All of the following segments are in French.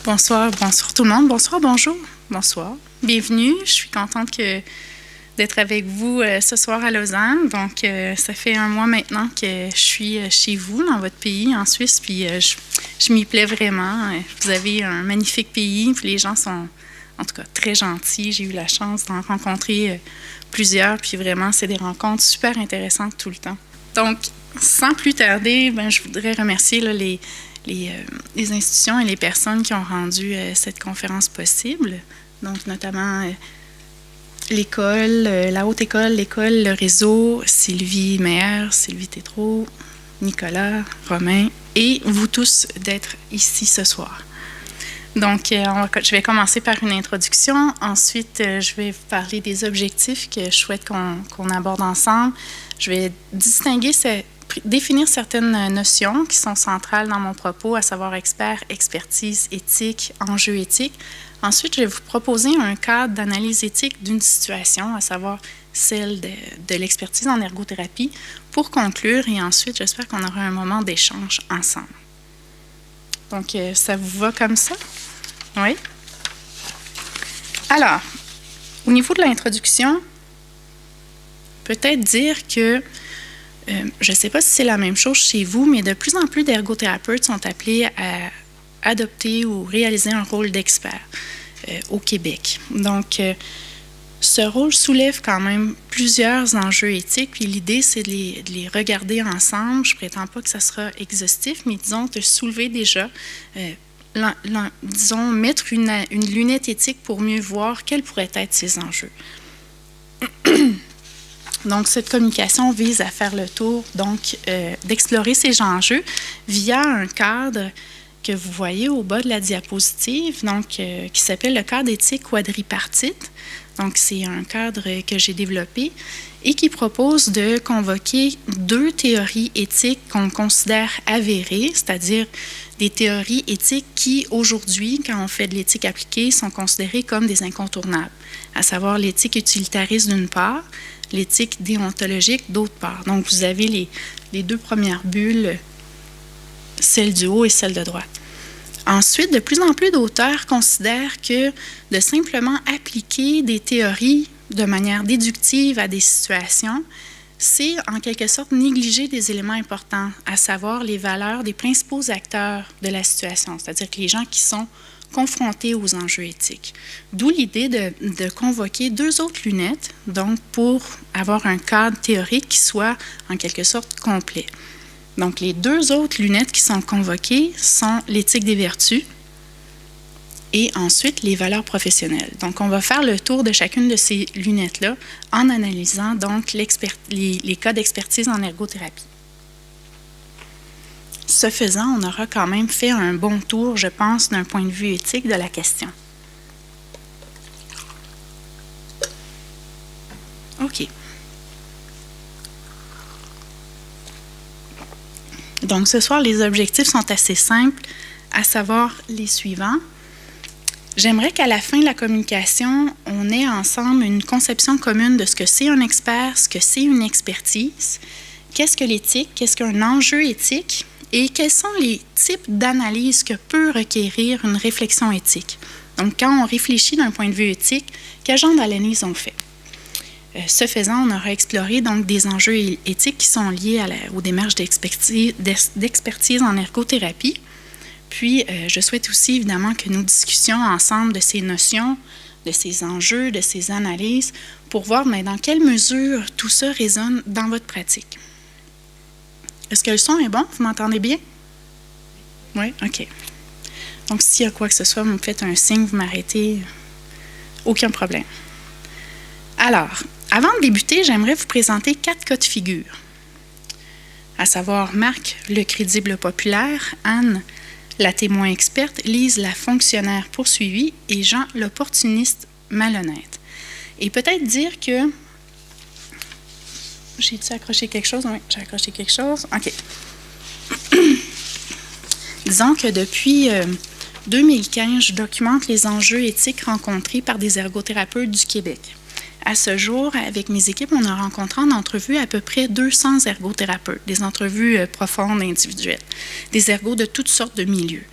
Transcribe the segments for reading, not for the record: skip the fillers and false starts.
Bonsoir tout le monde. Bonsoir, bonjour, bonsoir. Bienvenue. Je suis contente d'être avec vous ce soir à Lausanne. Donc, ça fait un mois maintenant que je suis chez vous, dans votre pays, en Suisse, puis je m'y plais vraiment. Vous avez un magnifique pays, puis les gens sont, en tout cas, très gentils. J'ai eu la chance d'en rencontrer plusieurs, puis vraiment, c'est des rencontres super intéressantes tout le temps. Donc, sans plus tarder, je voudrais remercier là, les institutions et les personnes qui ont rendu cette conférence possible, donc notamment l'école, la haute école, l'école, le réseau, Sylvie Meyer, Sylvie Tétrault, Nicolas, Romain, et vous tous d'être ici ce soir. Donc, je vais commencer par une introduction. Ensuite, je vais vous parler des objectifs que je souhaite qu'on aborde ensemble. Je vais définir certaines notions qui sont centrales dans mon propos, à savoir expert, expertise, éthique, enjeux éthiques. Ensuite, je vais vous proposer un cadre d'analyse éthique d'une situation, à savoir celle de l'expertise en ergothérapie, pour conclure. Et ensuite, j'espère qu'on aura un moment d'échange ensemble. Donc, ça vous va comme ça? Oui? Alors, au niveau de l'introduction, peut-être dire que je ne sais pas si c'est la même chose chez vous, mais de plus en plus d'ergothérapeutes sont appelés à adopter ou réaliser un rôle d'expert au Québec. Donc, ce rôle soulève quand même plusieurs enjeux éthiques, puis l'idée, c'est de les regarder ensemble. Je ne prétends pas que ça sera exhaustif, mais disons de soulever déjà, disons, mettre une lunette éthique pour mieux voir quels pourraient être ces enjeux. Donc, cette communication vise à faire le tour, donc, d'explorer ces enjeux via un cadre que vous voyez au bas de la diapositive, donc, qui s'appelle le cadre éthique quadripartite. Donc, c'est un cadre que j'ai développé et qui propose de convoquer 2 théories éthiques qu'on considère avérées, c'est-à-dire des théories éthiques qui, aujourd'hui, quand on fait de l'éthique appliquée, sont considérées comme des incontournables, à savoir l'éthique utilitariste d'une part, l'éthique déontologique d'autre part. Donc, vous avez les 2 premières bulles, celle du haut et celle de droite. Ensuite, de plus en plus d'auteurs considèrent que de simplement appliquer des théories de manière déductive à des situations, c'est en quelque sorte négliger des éléments importants, à savoir les valeurs des principaux acteurs de la situation, c'est-à-dire que les gens qui sont confrontés aux enjeux éthiques. D'où l'idée de convoquer 2 autres lunettes, donc pour avoir un cadre théorique qui soit en quelque sorte complet. Donc, les 2 autres lunettes qui sont convoquées sont l'éthique des vertus et ensuite les valeurs professionnelles. Donc, on va faire le tour de chacune de ces lunettes-là en analysant donc les cas d'expertise en ergothérapie. Ce faisant, on aura quand même fait un bon tour, je pense, d'un point de vue éthique de la question. OK. Donc, ce soir, les objectifs sont assez simples, à savoir les suivants. J'aimerais qu'à la fin de la communication, on ait ensemble une conception commune de ce que c'est un expert, ce que c'est une expertise, qu'est-ce que l'éthique, qu'est-ce qu'un enjeu éthique, et quels sont les types d'analyses que peut requérir une réflexion éthique. Donc, quand on réfléchit d'un point de vue éthique, quel genre d'analyse on fait? Ce faisant, on aura exploré donc des enjeux éthiques qui sont liés aux démarches d'expertise en ergothérapie. Puis, je souhaite aussi évidemment que nous discutions ensemble de ces notions, de ces enjeux, de ces analyses, pour voir dans quelle mesure tout ça résonne dans votre pratique. Est-ce que le son est bon? Vous m'entendez bien? Oui? OK. Donc, s'il y a quoi que ce soit, vous me faites un signe, vous m'arrêtez. Aucun problème. Alors, avant de débuter, j'aimerais vous présenter 4 cas de figure, à savoir Marc, le crédible populaire, Anne, la témoin experte, Lise, la fonctionnaire poursuivie et Jean, l'opportuniste malhonnête. Et peut-être dire que... J'ai-tu accroché quelque chose? Oui, j'ai accroché quelque chose. OK. Disons que depuis 2015, je documente les enjeux éthiques rencontrés par des ergothérapeutes du Québec. À ce jour, avec mes équipes, on a rencontré en entrevue à peu près 200 ergothérapeutes, des entrevues profondes, individuelles, des ergos de toutes sortes de milieux.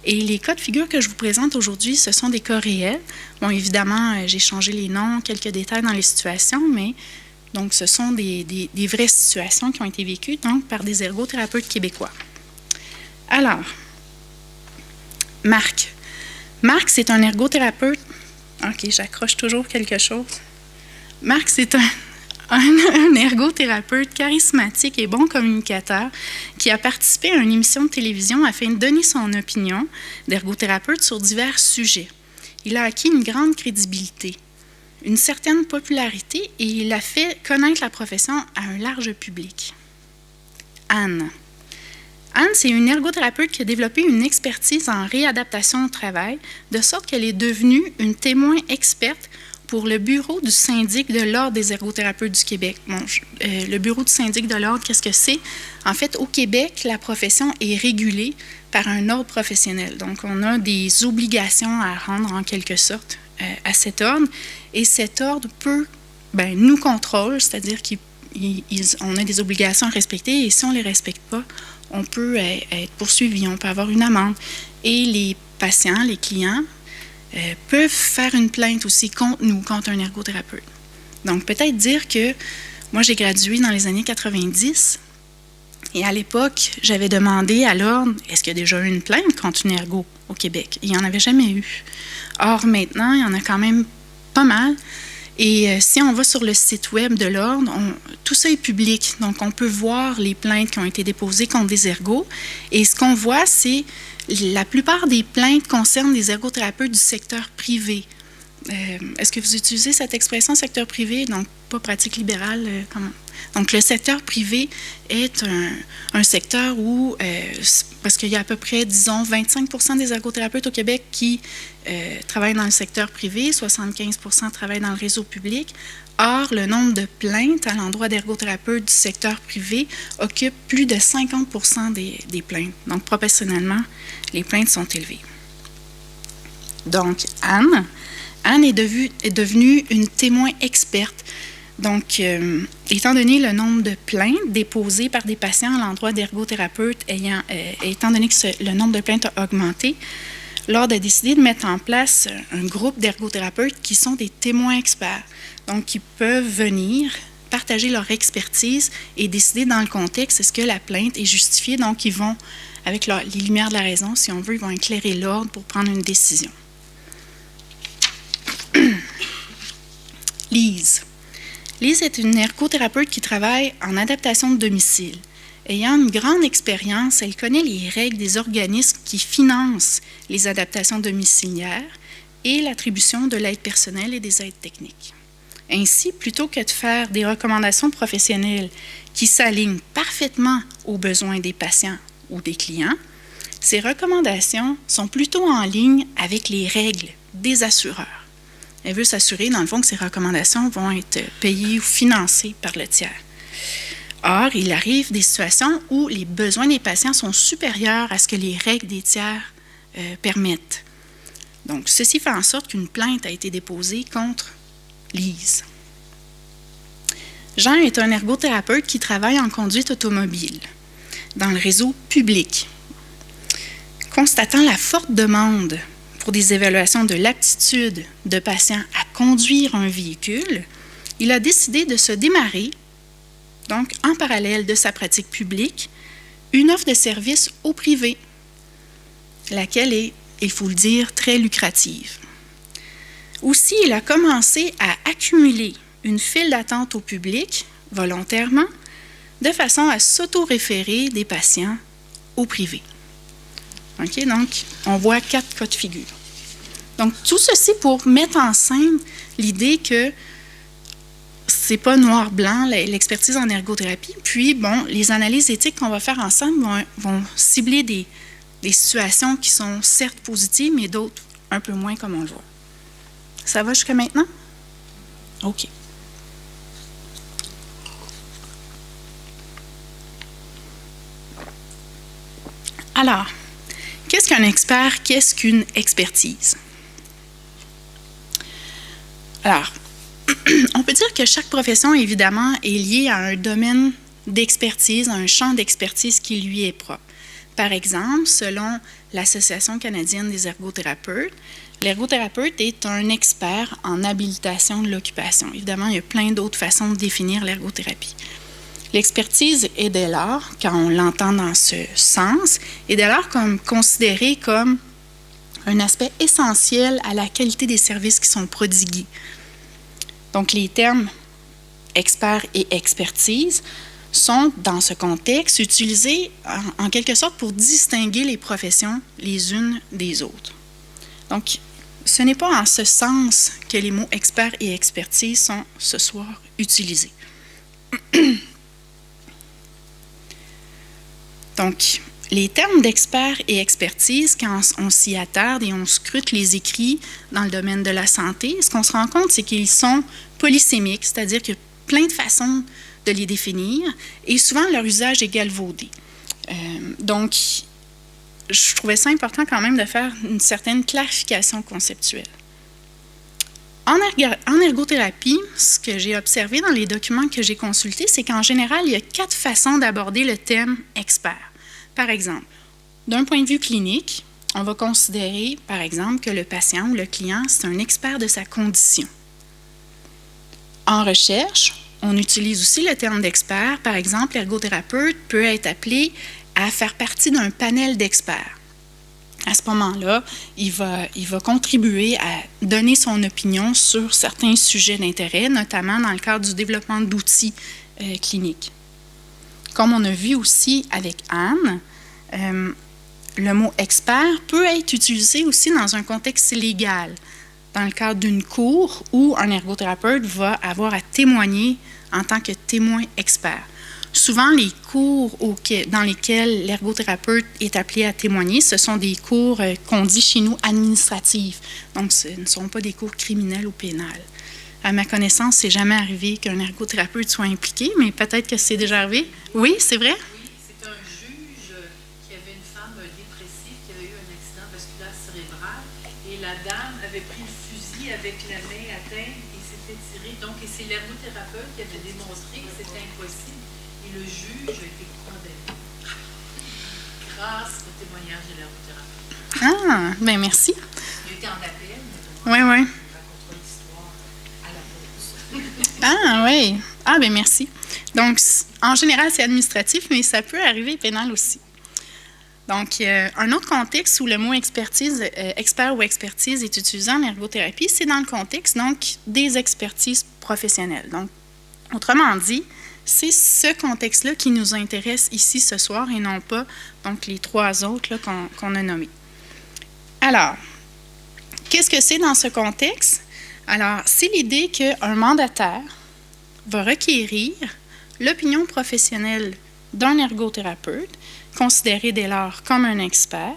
Et les cas de figure que je vous présente aujourd'hui, ce sont des cas réels. Bon, évidemment, j'ai changé les noms, quelques détails dans les situations, mais donc ce sont des vraies situations qui ont été vécues donc, par des ergothérapeutes québécois. Alors, Marc. Marc, c'est un ergothérapeute. OK, j'accroche toujours quelque chose. Marc, c'est un ergothérapeute charismatique et bon communicateur qui a participé à une émission de télévision afin de donner son opinion d'ergothérapeute sur divers sujets. Il a acquis une grande crédibilité, une certaine popularité et il a fait connaître la profession à un large public. Anne. Anne, c'est une ergothérapeute qui a développé une expertise en réadaptation au travail, de sorte qu'elle est devenue une témoin experte pour le bureau du syndic de l'Ordre des ergothérapeutes du Québec. Bon, le bureau du syndic de l'Ordre, qu'est-ce que c'est? En fait, au Québec, la profession est régulée par un ordre professionnel. Donc, on a des obligations à rendre en quelque sorte à cet ordre. Et cet ordre nous contrôle, c'est-à-dire qu'on a des obligations à respecter et si on ne les respecte pas, on peut être poursuivi, on peut avoir une amende. Et les patients, les clients, peuvent faire une plainte aussi contre nous, contre un ergothérapeute. Donc, peut-être dire que moi, j'ai gradué dans les années 90 et à l'époque, j'avais demandé à l'Ordre, est-ce qu'il y a déjà eu une plainte contre une ergo au Québec? Il n'y en avait jamais eu. Or, maintenant, il y en a quand même pas mal. Et si on va sur le site web de l'Ordre, tout ça est public. Donc, on peut voir les plaintes qui ont été déposées contre des ergos. Et ce qu'on voit, c'est la plupart des plaintes concernent des ergothérapeutes du secteur privé. Est-ce que vous utilisez cette expression secteur privé? Donc, pas pratique libérale. Donc, le secteur privé est un secteur où, parce qu'il y a à peu près, disons, 25% des ergothérapeutes au Québec qui travaillent dans le secteur privé, 75% travaillent dans le réseau public. Or, le nombre de plaintes à l'endroit d'ergothérapeutes du secteur privé occupe plus de 50% des plaintes. Donc, proportionnellement, les plaintes sont élevées. Donc, Anne est devenue une témoin experte. Donc, étant donné le nombre de plaintes déposées par des patients à l'endroit d'ergothérapeutes, étant donné que le nombre de plaintes a augmenté, l'Ordre a décidé de mettre en place un groupe d'ergothérapeutes qui sont des témoins experts, donc qui peuvent venir partager leur expertise et décider dans le contexte est-ce que la plainte est justifiée. Donc, ils vont, avec les lumières de la raison, si on veut, ils vont éclairer l'Ordre pour prendre une décision. Lise. Lise est une ergothérapeute qui travaille en adaptation de domicile. Ayant une grande expérience, elle connaît les règles des organismes qui financent les adaptations domiciliaires et l'attribution de l'aide personnelle et des aides techniques. Ainsi, plutôt que de faire des recommandations professionnelles qui s'alignent parfaitement aux besoins des patients ou des clients, ces recommandations sont plutôt en ligne avec les règles des assureurs. Elle veut s'assurer, dans le fond, que ces recommandations vont être payées ou financées par le tiers. Or, il arrive des situations où les besoins des patients sont supérieurs à ce que les règles des tiers permettent. Donc, ceci fait en sorte qu'une plainte a été déposée contre Lise. Jean est un ergothérapeute qui travaille en conduite automobile dans le réseau public. Constatant la forte demande pour des évaluations de l'aptitude de patients à conduire un véhicule, il a décidé de se démarrer, donc en parallèle de sa pratique publique, une offre de service au privé, laquelle est, il faut le dire, très lucrative. Aussi, il a commencé à accumuler une file d'attente au public, volontairement, de façon à s'auto-référer des patients au privé. OK? Donc, on voit 4 cas de figure. Donc, tout ceci pour mettre en scène l'idée que c'est pas noir-blanc, l'expertise en ergothérapie. Puis, bon, les analyses éthiques qu'on va faire ensemble vont cibler des situations qui sont certes positives, mais d'autres un peu moins, comme on le voit. Ça va jusqu'à maintenant? OK. Alors, qu'est-ce qu'un expert? Qu'est-ce qu'une expertise? Alors, on peut dire que chaque profession, évidemment, est liée à un domaine d'expertise, à un champ d'expertise qui lui est propre. Par exemple, selon l'Association canadienne des ergothérapeutes. L'ergothérapeute est un expert en habilitation de l'occupation. Évidemment, il y a plein d'autres façons de définir l'ergothérapie. L'expertise est dès lors, quand on l'entend dans ce sens, est dès lors considérée comme un aspect essentiel à la qualité des services qui sont prodigués. Donc, les termes expert et expertise sont, dans ce contexte, utilisés en quelque sorte pour distinguer les professions les unes des autres. Donc, ce n'est pas en ce sens que les mots expert et expertise sont ce soir utilisés. Donc, les termes d'expert et expertise, quand on s'y attarde et on scrute les écrits dans le domaine de la santé, ce qu'on se rend compte, c'est qu'ils sont polysémiques, c'est-à-dire qu'il y a plein de façons de les définir et souvent leur usage est galvaudé. Donc, je trouvais ça important quand même de faire une certaine clarification conceptuelle. En ergothérapie, ce que j'ai observé dans les documents que j'ai consultés, c'est qu'en général, il y a 4 façons d'aborder le thème expert. Par exemple, d'un point de vue clinique, on va considérer, par exemple, que le patient ou le client, c'est un expert de sa condition. En recherche, on utilise aussi le terme d'expert. Par exemple, l'ergothérapeute peut être appelé à faire partie d'un panel d'experts. À ce moment-là, il va contribuer à donner son opinion sur certains sujets d'intérêt, notamment dans le cadre du développement d'outils cliniques. Comme on a vu aussi avec Anne, le mot « expert » peut être utilisé aussi dans un contexte légal, dans le cadre d'une cour où un ergothérapeute va avoir à témoigner en tant que témoin expert. Souvent, les cours dans lesquels l'ergothérapeute est appelé à témoigner, ce sont des cours qu'on dit chez nous administratifs. Donc, ce ne sont pas des cours criminels ou pénals. À ma connaissance, c'est jamais arrivé qu'un ergothérapeute soit impliqué, mais peut-être que c'est déjà arrivé. Oui, c'est vrai? Oui, c'est un juge qui avait une femme dépressive qui avait eu un accident vasculaire cérébral et la dame avait pris le fusil avec la main atteinte et s'était tirée. Donc, et c'est l'ergothérapeute qui avait démontré que c'était impossible. Et le juge a été condamné grâce au témoignage de l'ergothérapeute. Ah, bien merci. Il a été en appel, mais Oui, oui. on racontera l'histoire à la pause. Ah, oui. Ah, bien merci. Donc, en général, c'est administratif, mais ça peut arriver pénal aussi. Donc, un autre contexte où le mot expertise, expert ou expertise est utilisé en ergothérapie, c'est dans le contexte donc des expertises professionnelles. Donc, autrement dit, c'est ce contexte-là qui nous intéresse ici ce soir et non pas donc les 3 autres là, qu'on a nommés. Alors, qu'est-ce que c'est dans ce contexte? Alors, c'est l'idée qu'un mandataire va requérir l'opinion professionnelle d'un ergothérapeute, considéré dès lors comme un expert,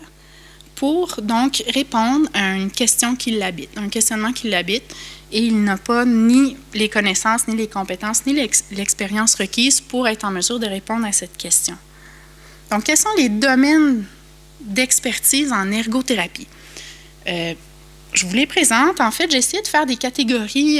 pour donc répondre à une question qui l'habite, un questionnement qui l'habite, et il n'a pas ni les connaissances, ni les compétences, ni l'expérience requise pour être en mesure de répondre à cette question. Donc, quels sont les domaines d'expertise en ergothérapie? Je vous les présente. En fait, j'ai essayé de faire des catégories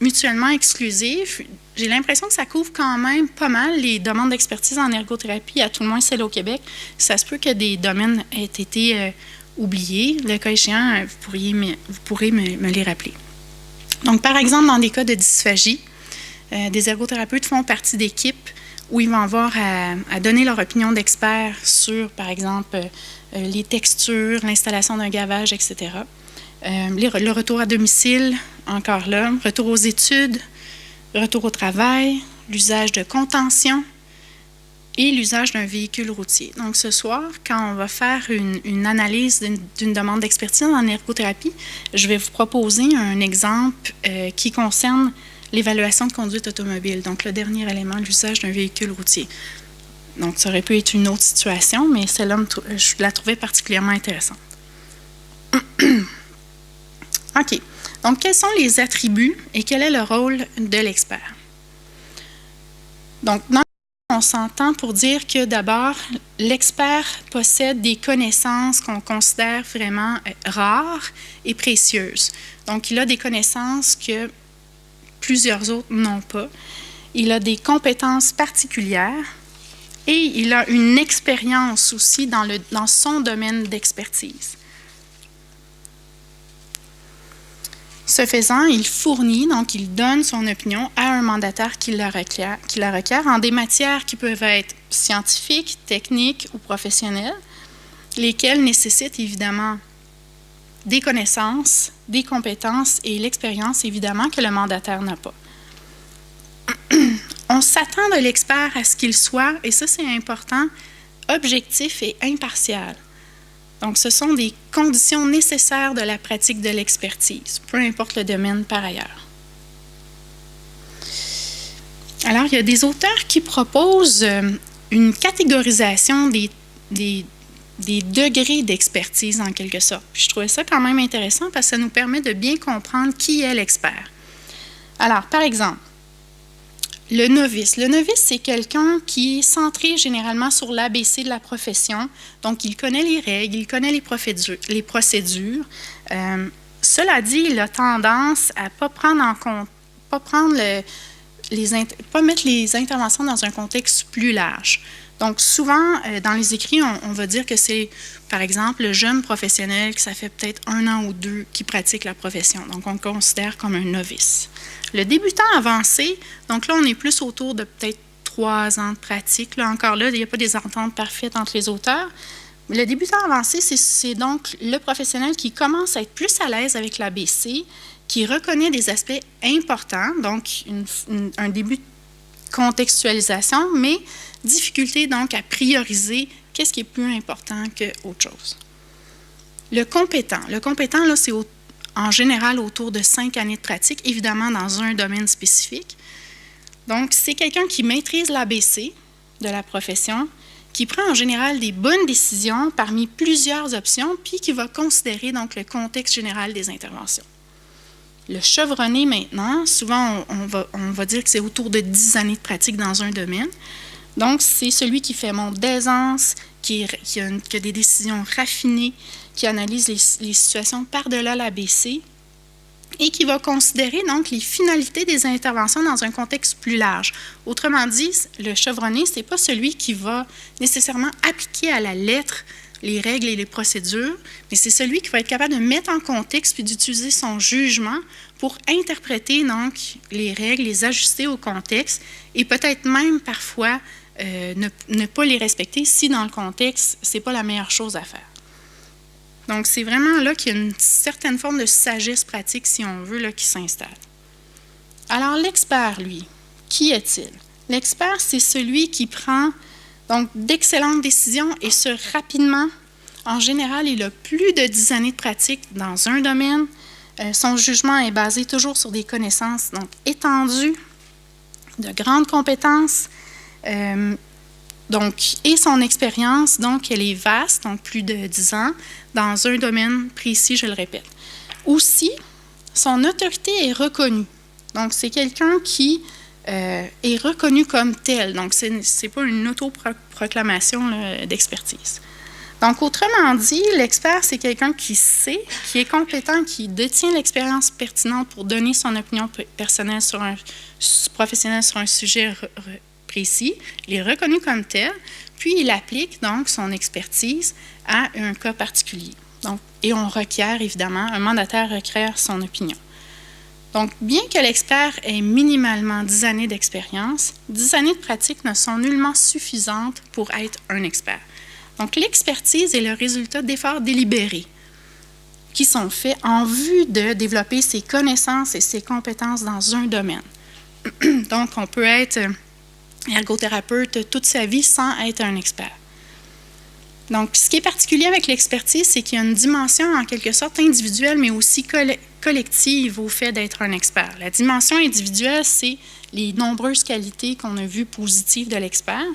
mutuellement exclusives. J'ai l'impression que ça couvre quand même pas mal les demandes d'expertise en ergothérapie, à tout le moins celles au Québec. Ça se peut que des domaines aient été oubliés. Le cas échéant, vous pourrez me les rappeler. Donc, par exemple, dans des cas de dysphagie, des ergothérapeutes font partie d'équipes où ils vont avoir à donner leur opinion d'expert sur, par exemple, les textures, l'installation d'un gavage, etc. Le retour à domicile, encore là, retour aux études, retour au travail, l'usage de contention et l'usage d'un véhicule routier. Donc, ce soir, quand on va faire une analyse d'une demande d'expertise en ergothérapie, je vais vous proposer un exemple qui concerne l'évaluation de conduite automobile. Donc, le dernier élément, l'usage d'un véhicule routier. Donc, ça aurait pu être une autre situation, mais celle-là, je la trouvais particulièrement intéressante. OK. Donc, quels sont les attributs et quel est le rôle de l'expert? Donc, on s'entend pour dire que d'abord, l'expert possède des connaissances qu'on considère vraiment rares et précieuses. Donc, il a des connaissances que plusieurs autres n'ont pas. Il a des compétences particulières et il a une expérience aussi dans son domaine d'expertise. Ce faisant, il fournit, donc il donne son opinion à un mandataire qui la requiert en des matières qui peuvent être scientifiques, techniques ou professionnelles, lesquelles nécessitent évidemment des connaissances, des compétences et l'expérience, évidemment, que le mandataire n'a pas. On s'attend de l'expert à ce qu'il soit, et ça c'est important, objectif et impartial. Donc, ce sont des conditions nécessaires de la pratique de l'expertise, peu importe le domaine par ailleurs. Alors, il y a des auteurs qui proposent une catégorisation des degrés d'expertise, en quelque sorte. Puis je trouvais ça quand même intéressant parce que ça nous permet de bien comprendre qui est l'expert. Alors, par exemple, le novice. Le novice, c'est quelqu'un qui est centré généralement sur l'ABC de la profession. Donc, il connaît les règles, il connaît les procédures. Cela dit, il a tendance à ne pas prendre en compte, pas mettre les interventions dans un contexte plus large. Donc, souvent, dans les écrits, on va dire que c'est, par exemple, le jeune professionnel que ça fait peut-être 1 an ou 2 qui pratique la profession. Donc, on le considère comme un novice. Le débutant avancé, donc là, on est plus autour de peut-être 3 ans de pratique. Là, encore là, il n'y a pas des ententes parfaites entre les auteurs. Mais le débutant avancé, c'est donc le professionnel qui commence à être plus à l'aise avec l'ABC, qui reconnaît des aspects importants, donc un début de contextualisation, mais difficulté donc à prioriser qu'est-ce qui est plus important qu'autre chose. Le compétent, là, c'est en général autour de 5 années de pratique, évidemment dans un domaine spécifique. Donc, c'est quelqu'un qui maîtrise l'ABC de la profession, qui prend en général des bonnes décisions parmi plusieurs options, puis qui va considérer donc le contexte général des interventions. Le chevronné maintenant, souvent on va dire que c'est autour de 10 années de pratique dans un domaine. Donc, c'est celui qui fait montre d'aisance, qui a des décisions raffinées, qui analyse les situations par-delà l'ABC et qui va considérer donc les finalités des interventions dans un contexte plus large. Autrement dit, le chevronné, ce n'est pas celui qui va nécessairement appliquer à la lettre les règles et les procédures, mais c'est celui qui va être capable de mettre en contexte puis d'utiliser son jugement pour interpréter donc les règles, les ajuster au contexte et peut-être même parfois ne pas les respecter si dans le contexte, ce n'est pas la meilleure chose à faire. Donc, c'est vraiment là qu'il y a une certaine forme de sagesse pratique, si on veut, là, qui s'installe. Alors, l'expert, lui, qui est-il? L'expert, c'est celui qui prend donc d'excellentes décisions et ce rapidement. En général, il a plus de 10 années de pratique dans un domaine. Son jugement est basé toujours sur des connaissances donc étendues, de grandes compétences. Et son expérience, donc, elle est vaste, donc plus de 10 ans, dans un domaine précis, je le répète. Aussi, son autorité est reconnue. Donc, c'est quelqu'un qui est reconnu comme tel. Donc, ce n'est pas une autoproclamation d'expertise. Donc, autrement dit, l'expert, c'est quelqu'un qui sait, qui est compétent, qui détient l'expérience pertinente pour donner son opinion personnelle professionnelle sur un sujet précis. Il est reconnu comme tel, puis il applique donc son expertise à un cas particulier. Donc, et on requiert, évidemment, un mandataire requiert son opinion. Donc, bien que l'expert ait minimalement 10 années d'expérience, 10 années de pratique ne sont nullement suffisantes pour être un expert. Donc, l'expertise est le résultat d'efforts délibérés qui sont faits en vue de développer ses connaissances et ses compétences dans un domaine. Donc, on peut être ergothérapeute toute sa vie sans être un expert. Donc, ce qui est particulier avec l'expertise, c'est qu'il y a une dimension en quelque sorte individuelle, mais aussi collective au fait d'être un expert. La dimension individuelle, c'est les nombreuses qualités qu'on a vues positives de l'expert,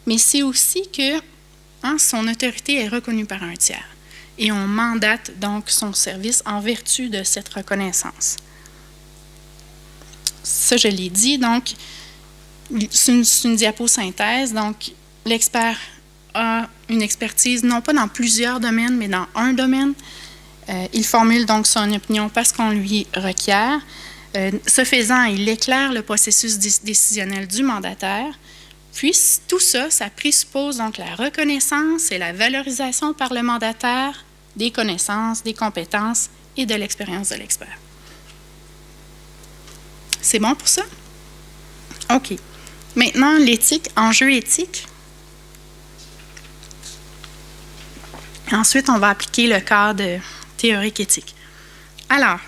mais c'est aussi que son autorité est reconnue par un tiers et on mandate donc son service en vertu de cette reconnaissance. Ça, je l'ai dit, donc, c'est une diaposynthèse. Donc, l'expert a une expertise, non pas dans plusieurs domaines, mais dans un domaine. Il formule donc son opinion parce qu'on lui requiert. Ce faisant, il éclaire le processus décisionnel du mandataire. Puis, tout ça, ça présuppose donc la reconnaissance et la valorisation par le mandataire des connaissances, des compétences et de l'expérience de l'expert. C'est bon pour ça? OK. Maintenant, l'éthique, enjeu éthique. Ensuite, on va appliquer le cadre théorique éthique. Alors,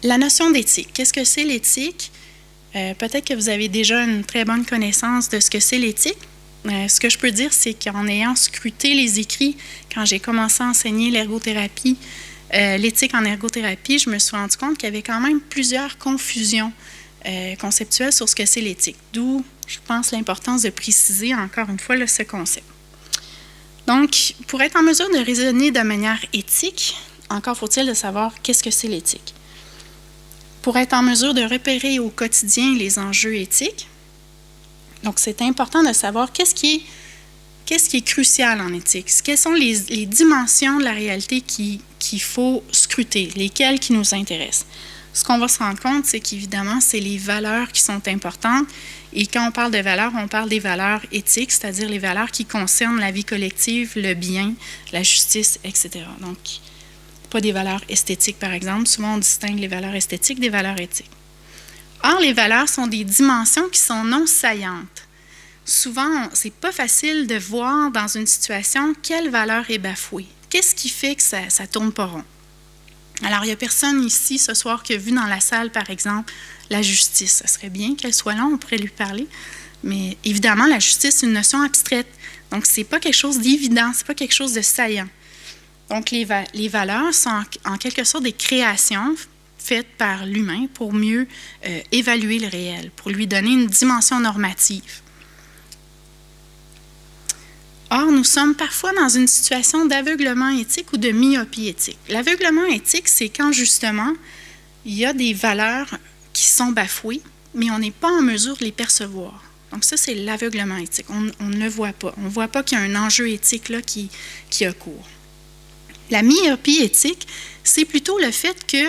la notion d'éthique. Qu'est-ce que c'est l'éthique? Peut-être que vous avez déjà une très bonne connaissance de ce que c'est l'éthique. Ce que je peux dire, c'est qu'en ayant scruté les écrits, quand j'ai commencé à enseigner l'ergothérapie, l'éthique en ergothérapie, je me suis rendu compte qu'il y avait quand même plusieurs confusions conceptuelles sur ce que c'est l'éthique. D'où, je pense, l'importance de préciser encore une fois ce concept. Donc, pour être en mesure de raisonner de manière éthique, encore faut-il de savoir qu'est-ce que c'est l'éthique. Pour être en mesure de repérer au quotidien les enjeux éthiques, donc c'est important de savoir qu'est-ce qui est crucial en éthique, quelles sont les dimensions de la réalité qu'il faut scruter, lesquelles qui nous intéressent. Ce qu'on va se rendre compte, c'est qu'évidemment, c'est les valeurs qui sont importantes. Et quand on parle de valeurs, on parle des valeurs éthiques, c'est-à-dire les valeurs qui concernent la vie collective, le bien, la justice, etc. Donc, pas des valeurs esthétiques, par exemple. Souvent, on distingue les valeurs esthétiques des valeurs éthiques. Or, les valeurs sont des dimensions qui sont non saillantes. Souvent, c'est pas facile de voir dans une situation quelle valeur est bafouée. Qu'est-ce qui fait que ça ne tourne pas rond? Alors, il n'y a personne ici ce soir qui a vu dans la salle, par exemple, la justice. Ça serait bien qu'elle soit là, on pourrait lui parler. Mais évidemment, la justice, c'est une notion abstraite. Donc, ce n'est pas quelque chose d'évident, ce n'est pas quelque chose de saillant. Donc, les valeurs sont en quelque sorte des créations faites par l'humain pour mieux évaluer le réel, pour lui donner une dimension normative. Or, nous sommes parfois dans une situation d'aveuglement éthique ou de myopie éthique. L'aveuglement éthique, c'est quand justement, il y a des valeurs qui sont bafouées, mais on n'est pas en mesure de les percevoir. Donc ça, c'est l'aveuglement éthique. On ne le voit pas. On ne voit pas qu'il y a un enjeu éthique là, qui a cours. La myopie éthique, c'est plutôt le fait que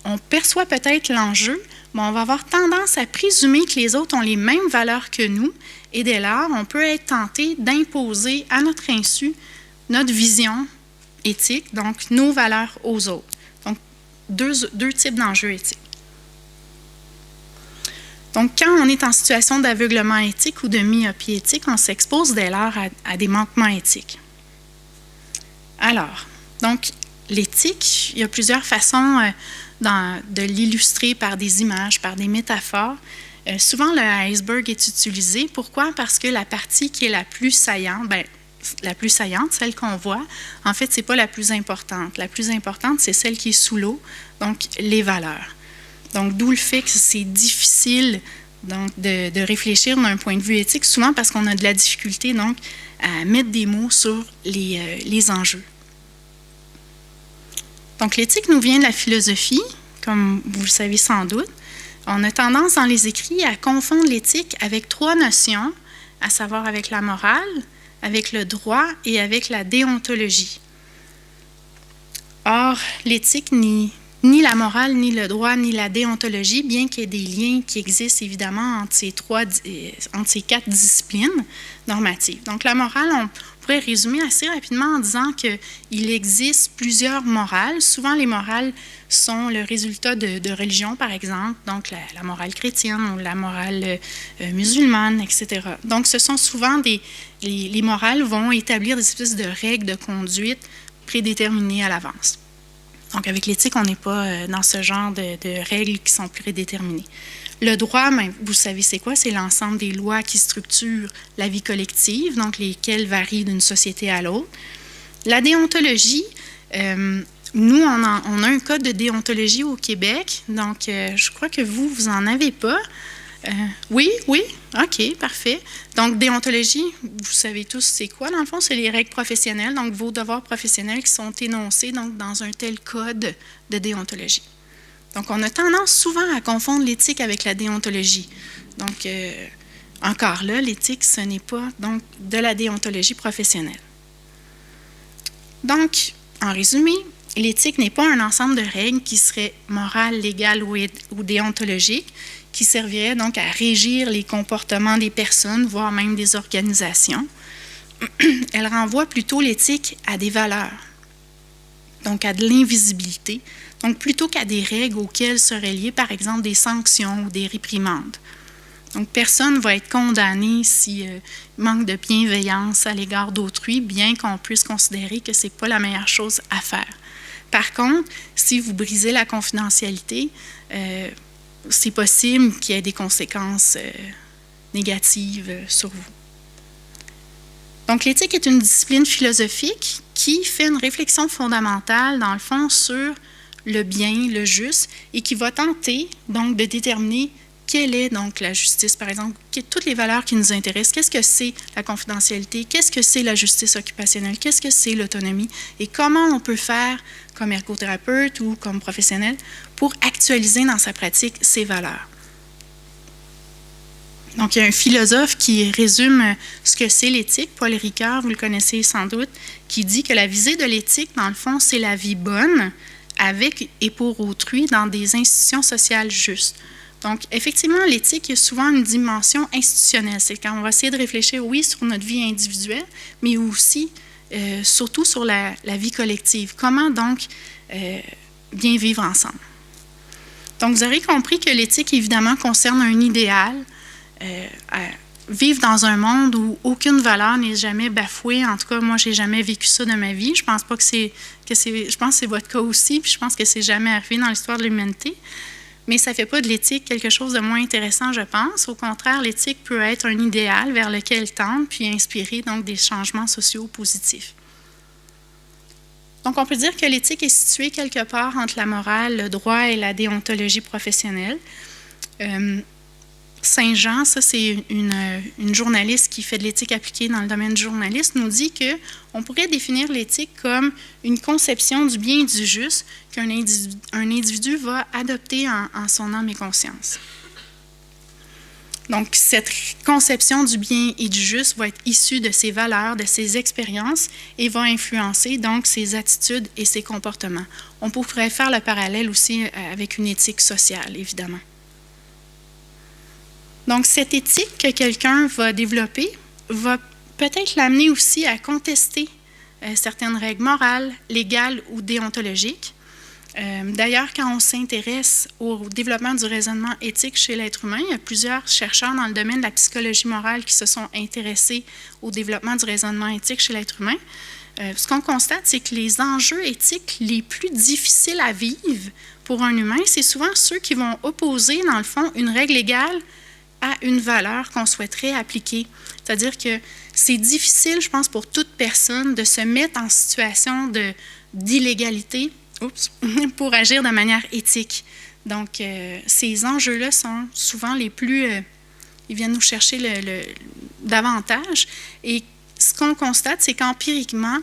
on perçoit peut-être l'enjeu, mais on va avoir tendance à présumer que les autres ont les mêmes valeurs que nous, et dès lors, on peut être tenté d'imposer à notre insu notre vision éthique, donc nos valeurs aux autres. Donc, deux types d'enjeux éthiques. Donc, quand on est en situation d'aveuglement éthique ou de myopie éthique, on s'expose dès lors à des manquements éthiques. Alors, donc, l'éthique, il y a plusieurs façons de l'illustrer par des images, par des métaphores. Souvent, le iceberg est utilisé. Pourquoi? Parce que la partie qui est la plus saillante, celle qu'on voit, en fait, ce n'est pas la plus importante. La plus importante, c'est celle qui est sous l'eau, donc les valeurs. Donc, d'où le fait que c'est difficile donc, de réfléchir d'un point de vue éthique, souvent parce qu'on a de la difficulté donc, à mettre des mots sur les enjeux. Donc, l'éthique nous vient de la philosophie, comme vous le savez sans doute. On a tendance dans les écrits à confondre l'éthique avec trois notions, à savoir avec la morale, avec le droit et avec la déontologie. Or, l'éthique, ni la morale, ni le droit, ni la déontologie, bien qu'il y ait des liens qui existent évidemment entre ces quatre disciplines normatives. Donc, la morale, on pourrait résumer assez rapidement en disant qu'il existe plusieurs morales. Souvent, les morales sont le résultat de religions, par exemple, donc la morale chrétienne ou la morale musulmane, etc. Donc, ce sont souvent les morales vont établir des espèces de règles de conduite prédéterminées à l'avance. Donc, avec l'éthique, on n'est pas dans ce genre de règles qui sont prédéterminées. Le droit, vous savez c'est quoi? C'est l'ensemble des lois qui structurent la vie collective, donc lesquelles varient d'une société à l'autre. La déontologie, nous, on a un code de déontologie au Québec, donc je crois que vous n'en avez pas. Oui, OK, parfait. Donc, déontologie, vous savez tous c'est quoi, dans le fond? C'est les règles professionnelles, donc vos devoirs professionnels qui sont énoncés donc, dans un tel code de déontologie. Donc, on a tendance souvent à confondre l'éthique avec la déontologie. Donc, encore là, l'éthique, ce n'est pas donc, de la déontologie professionnelle. Donc, en résumé, l'éthique n'est pas un ensemble de règles qui seraient morales, légales ou déontologiques, qui serviraient donc à régir les comportements des personnes, voire même des organisations. Elle renvoie plutôt l'éthique à des valeurs, donc à de l'invisibilité, donc plutôt qu'à des règles auxquelles seraient liées, par exemple, des sanctions ou des réprimandes. Donc, personne ne va être condamné s'il manque de bienveillance à l'égard d'autrui, bien qu'on puisse considérer que ce n'est pas la meilleure chose à faire. Par contre, si vous brisez la confidentialité, c'est possible qu'il y ait des conséquences négatives sur vous. Donc, l'éthique est une discipline philosophique qui fait une réflexion fondamentale, dans le fond, sur le bien, le juste, et qui va tenter donc de déterminer quelle est donc la justice, par exemple, toutes les valeurs qui nous intéressent. Qu'est-ce que c'est la confidentialité? Qu'est-ce que c'est la justice occupationnelle? Qu'est-ce que c'est l'autonomie? Et comment on peut faire comme ergothérapeute ou comme professionnel pour actualiser dans sa pratique ces valeurs? Donc, il y a un philosophe qui résume ce que c'est l'éthique, Paul Ricoeur, vous le connaissez sans doute, qui dit que la visée de l'éthique, dans le fond, c'est la vie bonne avec et pour autrui dans des institutions sociales justes. Donc, effectivement, l'éthique, il y a souvent une dimension institutionnelle. C'est quand on va essayer de réfléchir, oui, sur notre vie individuelle, mais aussi, surtout sur la vie collective. Comment, donc, bien vivre ensemble? Donc, vous aurez compris que l'éthique, évidemment, concerne un idéal, vivre dans un monde où aucune valeur n'est jamais bafouée. En tout cas, moi, je n'ai jamais vécu ça de ma vie. Je pense pas que je pense que c'est votre cas aussi, puis je pense que c'est jamais arrivé dans l'histoire de l'humanité. Mais ça ne fait pas de l'éthique quelque chose de moins intéressant, je pense. Au contraire, l'éthique peut être un idéal vers lequel tendre, puis inspirer donc des changements sociaux positifs. Donc, on peut dire que l'éthique est située quelque part entre la morale, le droit et la déontologie professionnelle. Saint-Jean, ça c'est une journaliste qui fait de l'éthique appliquée dans le domaine du journalisme, nous dit qu'on pourrait définir l'éthique comme une conception du bien et du juste qu'un individu va adopter en son âme et conscience. Donc, cette conception du bien et du juste va être issue de ses valeurs, de ses expériences et va influencer donc ses attitudes et ses comportements. On pourrait faire le parallèle aussi avec une éthique sociale, évidemment. Donc, cette éthique que quelqu'un va développer va peut-être l'amener aussi à contester certaines règles morales, légales ou déontologiques. D'ailleurs, quand on s'intéresse au développement du raisonnement éthique chez l'être humain, il y a plusieurs chercheurs dans le domaine de la psychologie morale qui se sont intéressés au développement du raisonnement éthique chez l'être humain. Ce qu'on constate, c'est que les enjeux éthiques les plus difficiles à vivre pour un humain, c'est souvent ceux qui vont opposer, dans le fond, une règle légale à une valeur qu'on souhaiterait appliquer. C'est-à-dire que c'est difficile, je pense, pour toute personne de se mettre en situation d'illégalité pour agir de manière éthique. Donc, ces enjeux-là sont souvent les plus... ils viennent nous chercher davantage. Et ce qu'on constate, c'est qu'empiriquement,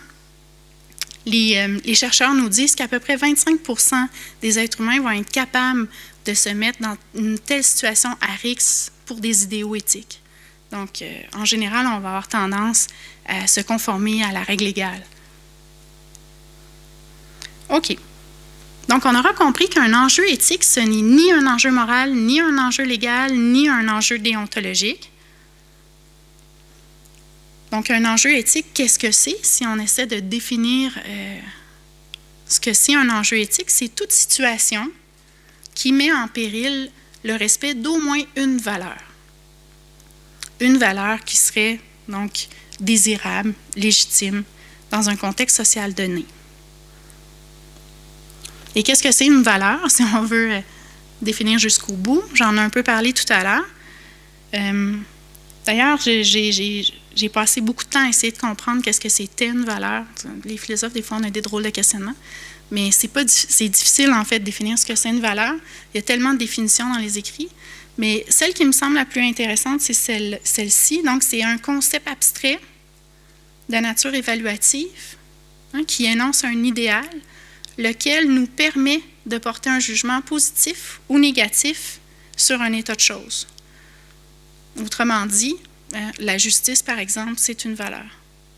les chercheurs nous disent qu'à peu près 25% des êtres humains vont être capables de se mettre dans une telle situation à risque pour des idéaux éthiques. Donc, en général, on va avoir tendance à se conformer à la règle légale. OK. Donc, on aura compris qu'un enjeu éthique, ce n'est ni un enjeu moral, ni un enjeu légal, ni un enjeu déontologique. Donc, un enjeu éthique, qu'est-ce que c'est? Si on essaie de définir ce que c'est un enjeu éthique, c'est toute situation qui met en péril le respect d'au moins une valeur. Une valeur qui serait donc désirable, légitime, dans un contexte social donné. Et qu'est-ce que c'est une valeur, si on veut définir jusqu'au bout? J'en ai un peu parlé tout à l'heure. D'ailleurs, j'ai passé beaucoup de temps à essayer de comprendre qu'est-ce que c'était une valeur. Les philosophes, des fois, on a des drôles de questionnements. Mais c'est difficile, en fait, de définir ce que c'est une valeur. Il y a tellement de définitions dans les écrits. Mais celle qui me semble la plus intéressante, c'est celle-ci. Donc, c'est un concept abstrait de nature évaluative qui énonce un idéal, lequel nous permet de porter un jugement positif ou négatif sur un état de choses. Autrement dit, la justice, par exemple, c'est une valeur.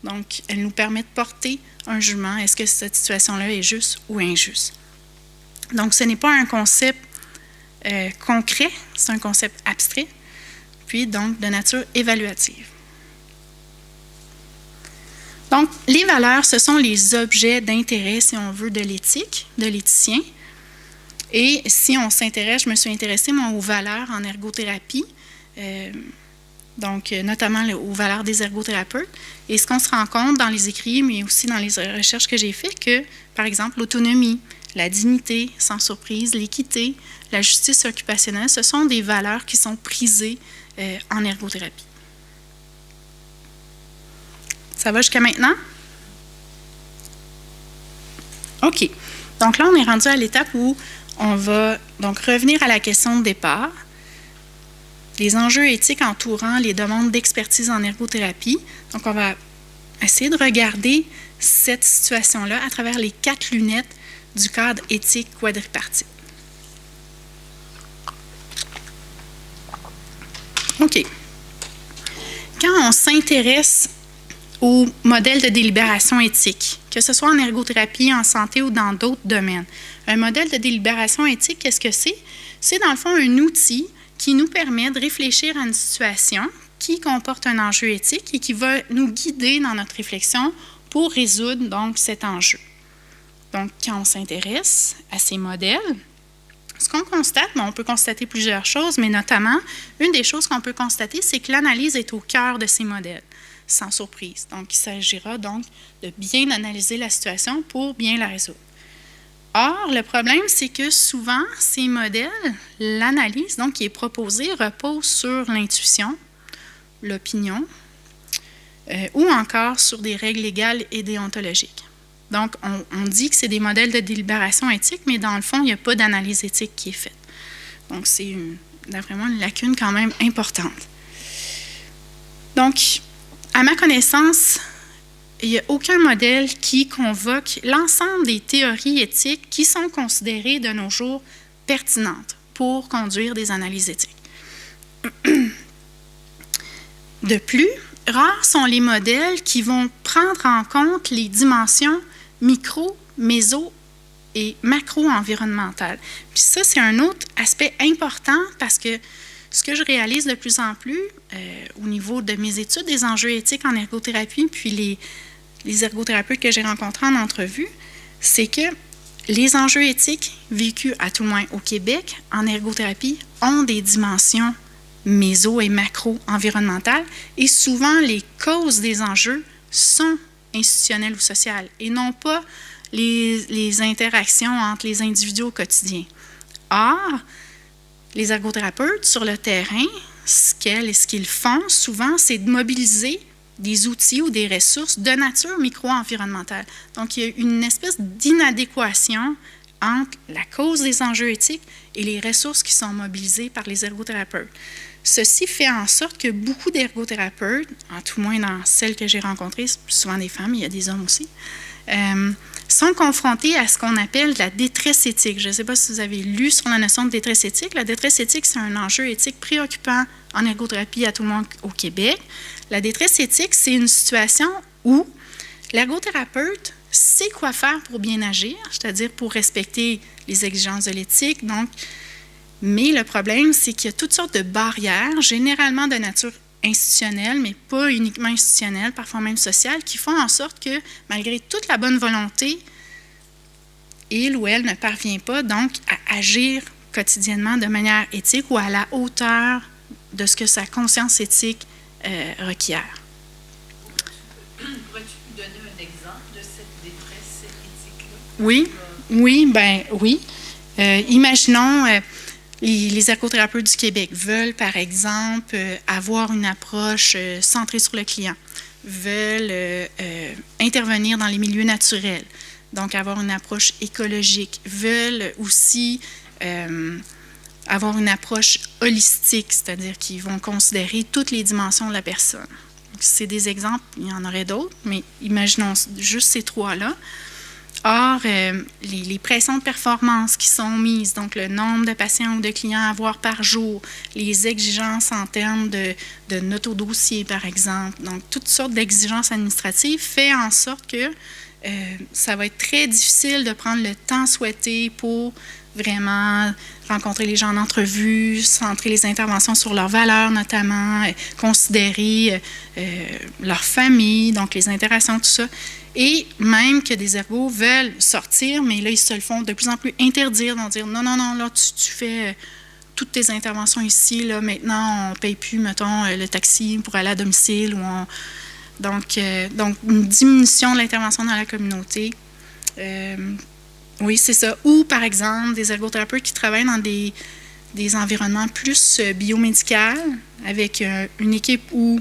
Donc, elle nous permet de porter un jugement. Est-ce que cette situation-là est juste ou injuste? Donc, ce n'est pas un concept concret, c'est un concept abstrait, puis donc de nature évaluative. Donc, les valeurs, ce sont les objets d'intérêt, si on veut, de l'éthique, de l'éthicien. Et si on s'intéresse, je me suis intéressée, moi, aux valeurs en ergothérapie, donc notamment aux valeurs des ergothérapeutes. Et ce qu'on se rend compte dans les écrits, mais aussi dans les recherches que j'ai faites, que, par exemple, l'autonomie, la dignité, sans surprise, l'équité, la justice occupationnelle, ce sont des valeurs qui sont prisées en ergothérapie. Ça va jusqu'à maintenant? OK. Donc là, on est rendu à l'étape où on va donc revenir à la question de départ, les enjeux éthiques entourant les demandes d'expertise en ergothérapie. Donc, on va essayer de regarder cette situation-là à travers les 4 lunettes du cadre éthique quadripartite. OK. Quand on s'intéresse au modèle de délibération éthique, que ce soit en ergothérapie, en santé ou dans d'autres domaines, un modèle de délibération éthique, qu'est-ce que c'est? C'est dans le fond un outil qui nous permet de réfléchir à une situation qui comporte un enjeu éthique et qui va nous guider dans notre réflexion pour résoudre donc cet enjeu. Donc, quand on s'intéresse à ces modèles, ce qu'on constate, on peut constater plusieurs choses, mais notamment, une des choses qu'on peut constater, c'est que l'analyse est au cœur de ces modèles, sans surprise. Donc, il s'agira donc de bien analyser la situation pour bien la résoudre. Or, le problème, c'est que souvent, ces modèles, l'analyse donc, qui est proposée repose sur l'intuition, l'opinion, ou encore sur des règles légales et déontologiques. Donc, on dit que c'est des modèles de délibération éthique, mais dans le fond, il n'y a pas d'analyse éthique qui est faite. Donc, c'est vraiment une lacune quand même importante. Donc, à ma connaissance, il n'y a aucun modèle qui convoque l'ensemble des théories éthiques qui sont considérées de nos jours pertinentes pour conduire des analyses éthiques. De plus, rares sont les modèles qui vont prendre en compte les dimensions micro, méso et macro-environnementales. Puis ça, c'est un autre aspect important parce que ce que je réalise de plus en plus au niveau de mes études des enjeux éthiques en ergothérapie, puis les ergothérapeutes que j'ai rencontrés en entrevue, c'est que les enjeux éthiques vécus, à tout le moins au Québec, en ergothérapie, ont des dimensions méso- et macro-environnementales et souvent les causes des enjeux sont institutionnelles ou sociales et non pas les interactions entre les individus au quotidien. Or, les ergothérapeutes sur le terrain, ce qu'elles et ce qu'ils font souvent, c'est de mobiliser des outils ou des ressources de nature micro-environnementale. Donc, il y a une espèce d'inadéquation entre la cause des enjeux éthiques et les ressources qui sont mobilisées par les ergothérapeutes. Ceci fait en sorte que beaucoup d'ergothérapeutes, en tout moins dans celles que j'ai rencontrées, souvent des femmes, il y a des hommes aussi, sont confrontés à ce qu'on appelle la détresse éthique. Je ne sais pas si vous avez lu sur la notion de détresse éthique. La détresse éthique, c'est un enjeu éthique préoccupant en ergothérapie à tout le monde au Québec. La détresse éthique, c'est une situation où l'ergothérapeute sait quoi faire pour bien agir, c'est-à-dire pour respecter les exigences de l'éthique. Donc, mais le problème, c'est qu'il y a toutes sortes de barrières, généralement de nature institutionnelle, mais pas uniquement institutionnelle, parfois même sociale, qui font en sorte que, malgré toute la bonne volonté, il ou elle ne parvient pas donc à agir quotidiennement de manière éthique ou à la hauteur de ce que sa conscience éthique requiert. Pourrais-tu donner un exemple de cette détresse éthique-là? Oui. Imaginons... Les ergothérapeutes du Québec veulent, par exemple, avoir une approche centrée sur le client, veulent intervenir dans les milieux naturels, donc avoir une approche écologique, veulent aussi avoir une approche holistique, c'est-à-dire qu'ils vont considérer toutes les dimensions de la personne. Donc, c'est des exemples, il y en aurait d'autres, mais imaginons juste ces 3-là. Or, les pressions de performance qui sont mises, donc le nombre de patients ou de clients à voir par jour, les exigences en termes de notes au dossier, par exemple, donc toutes sortes d'exigences administratives, fait en sorte que ça va être très difficile de prendre le temps souhaité pour vraiment rencontrer les gens en entrevue, centrer les interventions sur leurs valeurs notamment, considérer leur famille, donc les interactions, tout ça. Et même que des ergos veulent sortir, mais là, ils se le font de plus en plus interdire, donc dire non, là, tu fais toutes tes interventions ici, là, maintenant, on ne paye plus, mettons, le taxi pour aller à domicile. Donc, une diminution de l'intervention dans la communauté. Oui, c'est ça. Ou, par exemple, des ergothérapeutes qui travaillent dans des environnements plus biomédicaux, avec une équipe où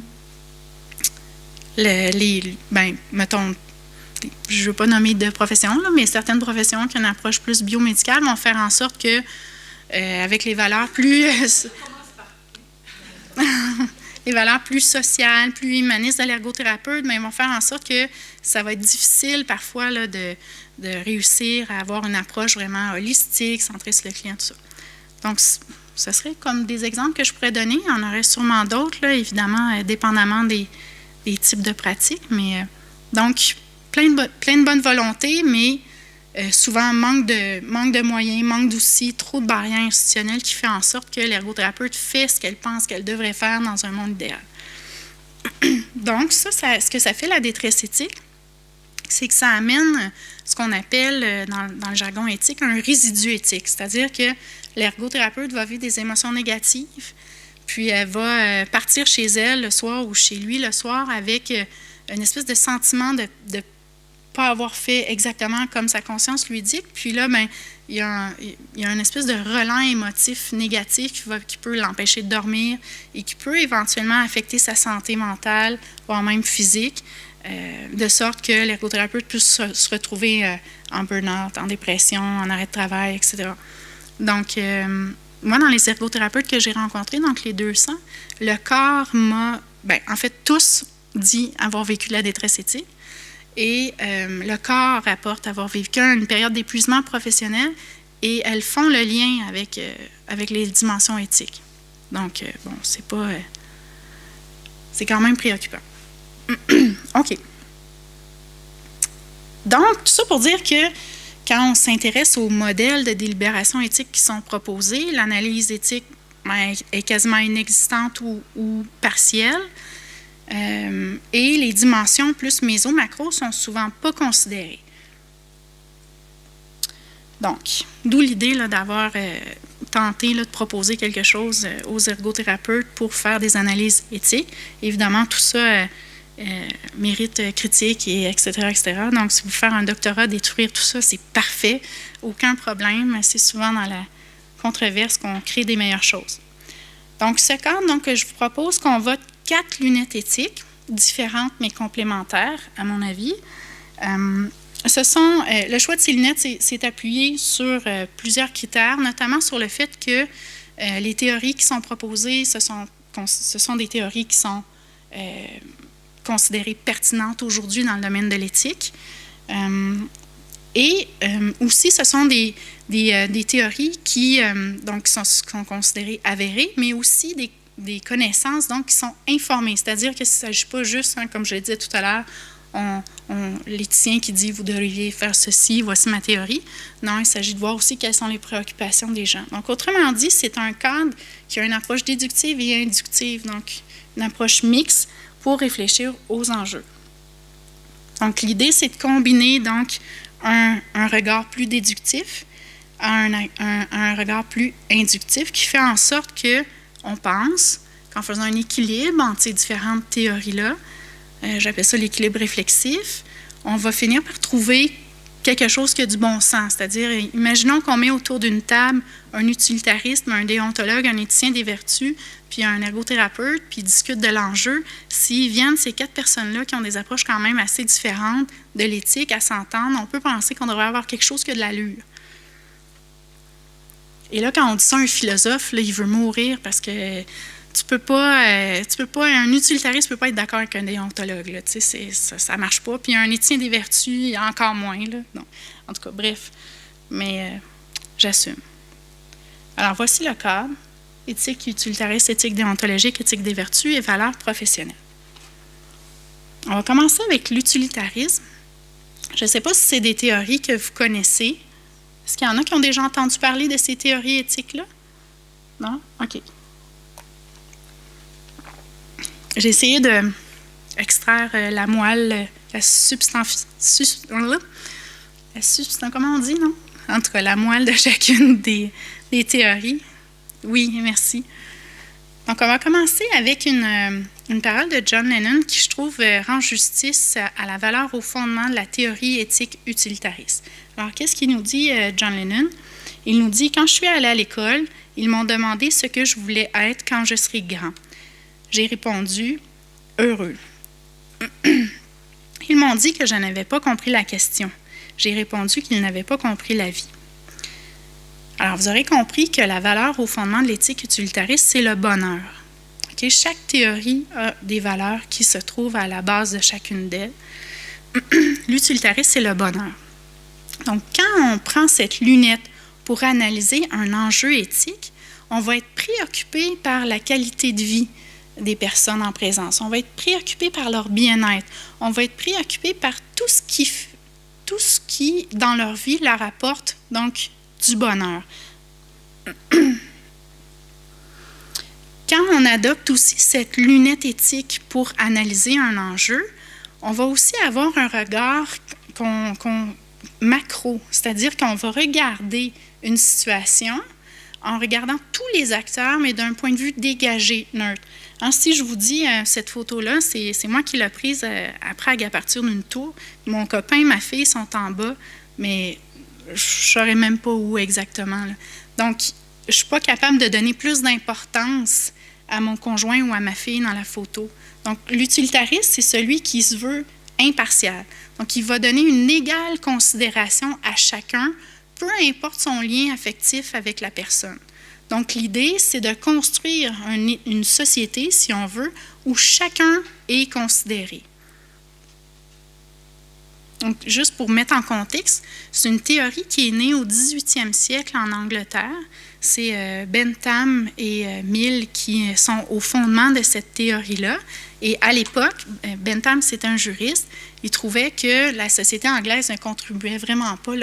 mettons, je ne veux pas nommer de profession, là, mais certaines professions qui ont une approche plus biomédicale vont faire en sorte que, avec les valeurs plus les valeurs plus sociales, plus humanistes de l'ergothérapeute, mais ils vont faire en sorte que ça va être difficile parfois là, de réussir à avoir une approche vraiment holistique, centrée sur le client, tout ça. Donc, ce serait comme des exemples que je pourrais donner. Il y en aurait sûrement d'autres, là, évidemment, dépendamment des types de pratiques. Mais donc, plein de bonne volonté, mais souvent manque de moyens, manque d'outils, trop de barrières institutionnelles qui fait en sorte que l'ergothérapeute fait ce qu'elle pense qu'elle devrait faire dans un monde idéal. Donc, ce que ça fait, la détresse éthique, c'est que ça amène ce qu'on appelle, dans le jargon éthique, un résidu éthique. C'est-à-dire que l'ergothérapeute va vivre des émotions négatives, puis elle va partir chez elle le soir ou chez lui le soir avec une espèce de sentiment de pas avoir fait exactement comme sa conscience lui dit. Puis là, il y a une espèce de relent émotif négatif qui peut l'empêcher de dormir et qui peut éventuellement affecter sa santé mentale, voire même physique, de sorte que l'ergothérapeute puisse se retrouver en burn-out, en dépression, en arrêt de travail, etc. Donc, moi, dans les ergothérapeutes que j'ai rencontrés, donc les 200, le corps m'a, en fait, tous dit avoir vécu la détresse éthique. Et le corps rapporte avoir vécu une période d'épuisement professionnel et elles font le lien avec les dimensions éthiques. Donc, c'est pas... c'est quand même préoccupant. OK. Donc, tout ça pour dire que quand on s'intéresse aux modèles de délibération éthique qui sont proposés, l'analyse éthique est quasiment inexistante ou partielle. Et les dimensions plus méso-macro sont souvent pas considérées. Donc, d'où l'idée là, d'avoir tenté là, de proposer quelque chose aux ergothérapeutes pour faire des analyses éthiques. Évidemment, tout ça mérite critique, et etc., etc. Donc, si vous faites un doctorat, détruire tout ça, c'est parfait, aucun problème. C'est souvent dans la controverse qu'on crée des meilleures choses. Donc, ce cadre que je vous propose, qu'on vote 4 lunettes éthiques, différentes mais complémentaires, à mon avis. Le choix de ces lunettes s'est appuyé sur plusieurs critères, notamment sur le fait que les théories qui sont proposées, ce sont des théories qui sont considérées pertinentes aujourd'hui dans le domaine de l'éthique. Et aussi, ce sont des théories qui sont considérées avérées, mais aussi des connaissances donc, qui sont informées. C'est-à-dire qu'il ne s'agit pas juste, comme je le disais tout à l'heure, l'éthicien qui dit « vous devriez faire ceci, voici ma théorie ». Non, il s'agit de voir aussi quelles sont les préoccupations des gens. Donc, autrement dit, c'est un cadre qui a une approche déductive et inductive, donc une approche mixte pour réfléchir aux enjeux. Donc, l'idée, c'est de combiner donc, un regard plus déductif à un regard plus inductif qui fait en sorte qu'on pense qu'en faisant un équilibre entre ces différentes théories-là, j'appelle ça l'équilibre réflexif, on va finir par trouver quelque chose qui a du bon sens. C'est-à-dire, imaginons qu'on met autour d'une table un utilitariste, un déontologue, un éthicien des vertus, puis un ergothérapeute, puis ils discutent de l'enjeu. S'ils viennent, ces 4 personnes-là qui ont des approches quand même assez différentes de l'éthique à s'entendre, on peut penser qu'on devrait avoir quelque chose qui a de l'allure. Et là, quand on dit ça à un philosophe, là, il veut mourir parce que tu peux pas, un utilitariste ne peut pas être d'accord avec un déontologue, là, ça ne marche pas. Puis un éthicien des vertus, encore moins, là. Non. En tout cas, bref, mais j'assume. Alors, voici le cadre: éthique utilitariste, éthique déontologique, éthique des vertus et valeurs professionnelles. On va commencer avec l'utilitarisme. Je ne sais pas si c'est des théories que vous connaissez. Est-ce qu'il y en a qui ont déjà entendu parler de ces théories éthiques-là? Non? OK. J'ai essayé d'extraire la moelle, comment on dit, non? En tout cas, la moelle de chacune des théories. Oui, merci. Donc, on va commencer avec une parole de John Lennon qui, je trouve, rend justice à la valeur au fondement de la théorie éthique utilitariste. Alors, qu'est-ce qu'il nous dit, John Lennon? Il nous dit: « Quand je suis allé à l'école, ils m'ont demandé ce que je voulais être quand je serai grand. J'ai répondu « heureux ». Ils m'ont dit que je n'avais pas compris la question. J'ai répondu qu'ils n'avaient pas compris la vie. » Alors, vous aurez compris que la valeur au fondement de l'éthique utilitariste, c'est le bonheur. Okay? Chaque théorie a des valeurs qui se trouvent à la base de chacune d'elles. L'utilitarisme, c'est le bonheur. Donc, quand on prend cette lunette pour analyser un enjeu éthique, on va être préoccupé par la qualité de vie des personnes en présence. On va être préoccupé par leur bien-être. On va être préoccupé par tout ce qui, dans leur vie, leur apporte donc du bonheur. Quand on adopte aussi cette lunette éthique pour analyser un enjeu, on va aussi avoir un regard macro, c'est-à-dire qu'on va regarder une situation en regardant tous les acteurs, mais d'un point de vue dégagé, neutre. Hein, si je vous dis, cette photo-là, c'est moi qui l'ai prise à Prague à partir d'une tour. Mon copain et ma fille sont en bas, mais je ne saurais même pas où exactement, là. Donc, je ne suis pas capable de donner plus d'importance à mon conjoint ou à ma fille dans la photo. Donc, l'utilitariste, c'est celui qui se veut impartial. Donc, il va donner une égale considération à chacun, peu importe son lien affectif avec la personne. Donc, l'idée, c'est de construire une société, si on veut, où chacun est considéré. Donc, juste pour mettre en contexte, c'est une théorie qui est née au 18e siècle en Angleterre. C'est Bentham et Mill qui sont au fondement de cette théorie-là. Et à l'époque, Bentham, c'était un juriste. Il trouvait que la société anglaise ne contribuait vraiment pas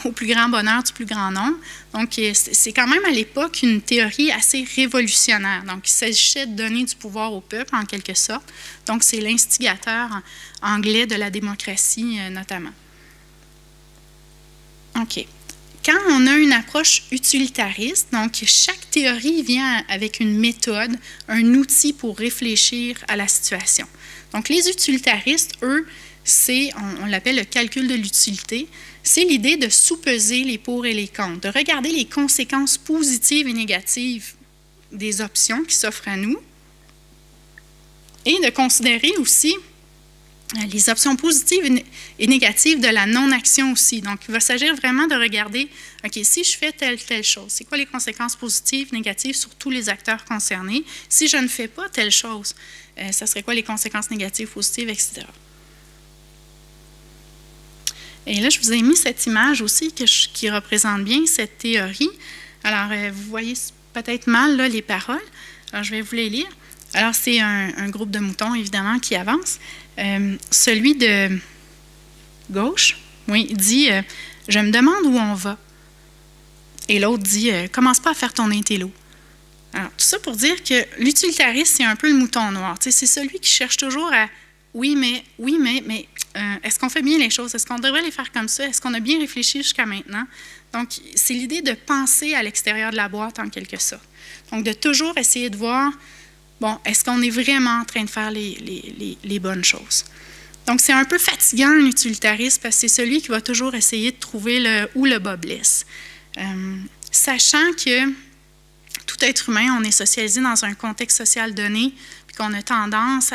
au plus grand bonheur du plus grand nombre. Donc, c'est quand même à l'époque une théorie assez révolutionnaire. Donc, il s'agissait de donner du pouvoir au peuple, en quelque sorte. Donc, c'est l'instigateur anglais de la démocratie, notamment. OK. Quand on a une approche utilitariste, donc chaque théorie vient avec une méthode, un outil pour réfléchir à la situation. Donc, les utilitaristes, eux, on l'appelle le calcul de l'utilité. C'est l'idée de sous-peser les pour et les contre, de regarder les conséquences positives et négatives des options qui s'offrent à nous et de considérer aussi les options positives et négatives de la non-action aussi. Donc, il va s'agir vraiment de regarder, OK, si je fais telle chose, c'est quoi les conséquences positives, négatives sur tous les acteurs concernés? Si je ne fais pas telle chose, ça serait quoi les conséquences négatives, positives, etc. Et là, je vous ai mis cette image aussi qui représente bien cette théorie. Alors, vous voyez peut-être mal là, les paroles. Alors, je vais vous les lire. Alors, c'est un groupe de moutons, évidemment, qui avance. Celui de gauche, oui, dit « Je me demande où on va ». Et l'autre dit « Commence pas à faire ton intello ». Alors, tout ça pour dire que l'utilitariste, c'est un peu le mouton noir. C'est celui qui cherche toujours à « oui, mais est-ce qu'on fait bien les choses? Est-ce qu'on devrait les faire comme ça? Est-ce qu'on a bien réfléchi jusqu'à maintenant? » Donc, c'est l'idée de penser à l'extérieur de la boîte, en quelque sorte. Donc, de toujours essayer de voir, bon, est-ce qu'on est vraiment en train de faire les bonnes choses? Donc, c'est un peu fatigant, un utilitariste, parce que c'est celui qui va toujours essayer de trouver où le bas blesse. Sachant que tout être humain, on est socialisé dans un contexte social donné, puis qu'on a tendance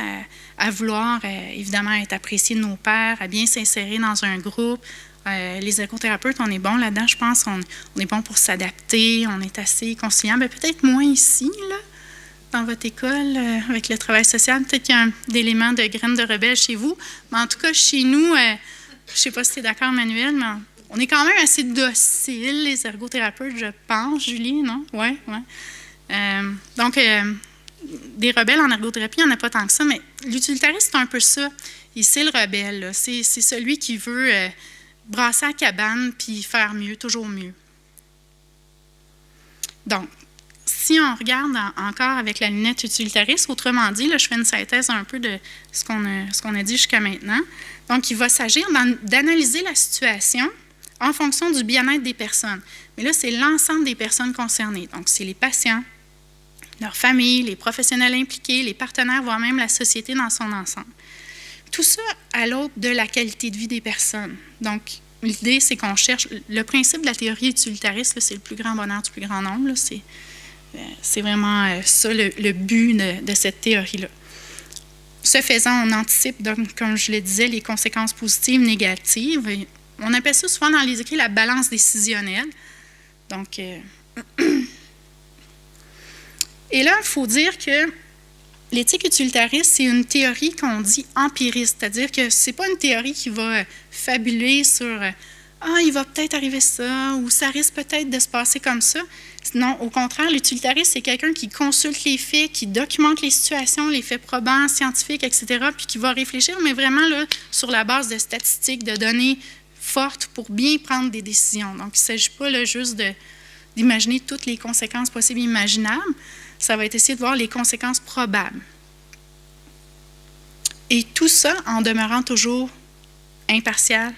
à vouloir, évidemment, être apprécié de nos pairs, à bien s'insérer dans un groupe. Les écothérapeutes, on est bon là-dedans, je pense. On est bon pour s'adapter, on est assez conciliant. Bien, peut-être moins ici, là. dans votre école avec le travail social. Peut-être qu'il y a un élément de graines de rebelle chez vous. Mais en tout cas, chez nous, je ne sais pas si tu es d'accord, Manuel, mais on est quand même assez dociles, les ergothérapeutes, je pense. Julie, non? Oui. Donc, des rebelles en ergothérapie, il n'y en a pas tant que ça, mais l'utilitariste, c'est un peu ça. Et c'est le rebelle, là. C'est celui qui veut brasser la cabane puis faire mieux, toujours mieux. Donc, si on regarde encore avec la lunette utilitariste, autrement dit, là, je fais une synthèse un peu de ce qu'on a dit jusqu'à maintenant. Donc, il va s'agir d'analyser la situation en fonction du bien-être des personnes. Mais là, c'est l'ensemble des personnes concernées. Donc, c'est les patients, leurs familles, les professionnels impliqués, les partenaires, voire même la société dans son ensemble. Tout ça à l'aube de la qualité de vie des personnes. Donc, l'idée, c'est qu'on cherche... Le principe de la théorie utilitariste, là, c'est le plus grand bonheur du plus grand nombre. Là, c'est vraiment ça le but de cette théorie-là. Ce faisant, on anticipe, donc, comme je le disais, les conséquences positives, négatives. Et on appelle ça souvent dans les écrits la balance décisionnelle. Donc, et là, il faut dire que l'éthique utilitariste, c'est une théorie qu'on dit empiriste, c'est-à-dire que ce n'est pas une théorie qui va fabuler sur « Ah, il va peut-être arriver ça » ou « Ça risque peut-être de se passer comme ça ». Non, au contraire, l'utilitariste, c'est quelqu'un qui consulte les faits, qui documente les situations, les faits probants, scientifiques, etc., puis qui va réfléchir, mais vraiment là, sur la base de statistiques, de données fortes pour bien prendre des décisions. Donc, il ne s'agit pas là, juste d'imaginer toutes les conséquences possibles et imaginables. Ça va être essayer de voir les conséquences probables. Et tout ça en demeurant toujours impartial,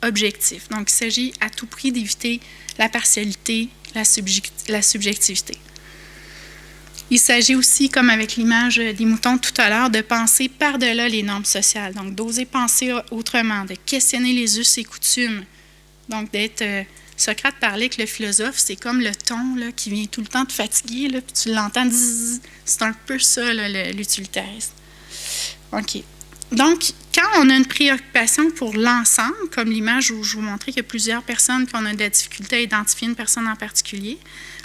objectif. Donc, il s'agit à tout prix d'éviter la partialité, la subjectivité. Il s'agit aussi, comme avec l'image des moutons tout à l'heure, de penser par-delà les normes sociales. Donc, d'oser penser autrement, de questionner les us et coutumes. Donc, d'être... Socrate parlait que le philosophe, c'est comme le thon là, qui vient tout le temps te fatiguer, là, puis tu l'entends, c'est un peu ça, là, l'utilitarisme. OK. Donc, quand on a une préoccupation pour l'ensemble, comme l'image où je vous montrais qu'il y a plusieurs personnes qui ont de la difficulté à identifier une personne en particulier,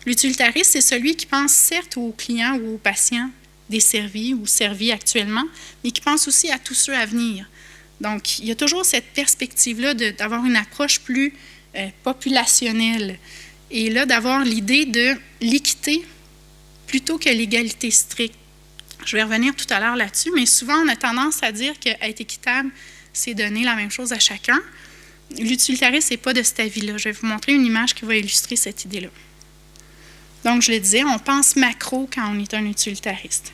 l'utilitariste, c'est celui qui pense certes aux clients ou aux patients desservis ou servis actuellement, mais qui pense aussi à tous ceux à venir. Donc, il y a toujours cette perspective-là d'avoir une approche plus populationnelle. Et là, d'avoir l'idée de l'équité plutôt que l'égalité stricte. Je vais revenir tout à l'heure là-dessus, mais souvent, on a tendance à dire qu'être équitable, c'est donner la même chose à chacun. L'utilitariste n'est pas de cet avis-là. Je vais vous montrer une image qui va illustrer cette idée-là. Donc, je le disais, on pense macro quand on est un utilitariste.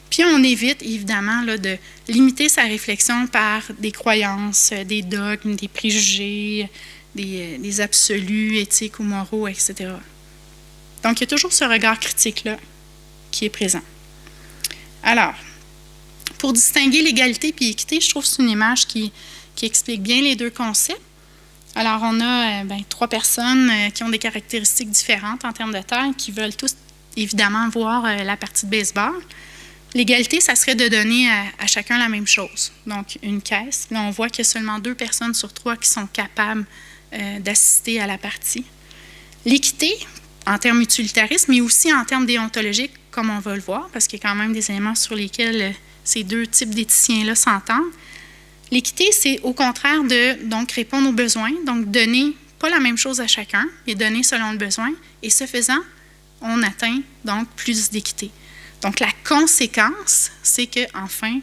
Puis, on évite, évidemment, là, de limiter sa réflexion par des croyances, des dogmes, des préjugés, des absolus éthiques ou moraux, etc. Donc, il y a toujours ce regard critique-là qui est présent. Alors, pour distinguer l'égalité et l'équité, je trouve que c'est une image qui explique bien les deux concepts. Alors, on a 3 personnes qui ont des caractéristiques différentes en termes de taille, qui veulent tous, évidemment, voir la partie de baseball. L'égalité, ça serait de donner à chacun la même chose. Donc, une caisse. Là, on voit qu'il y a seulement 2 personnes sur 3 qui sont capables d'assister à la partie. L'équité, en termes utilitaristes, mais aussi en termes déontologiques, comme on va le voir, parce qu'il y a quand même des éléments sur lesquels ces 2 types d'éthiciens-là s'entendent. L'équité, c'est au contraire de donc, répondre aux besoins, donc donner pas la même chose à chacun, mais donner selon le besoin. Et ce faisant, on atteint donc plus d'équité. Donc, la conséquence, c'est qu'enfin,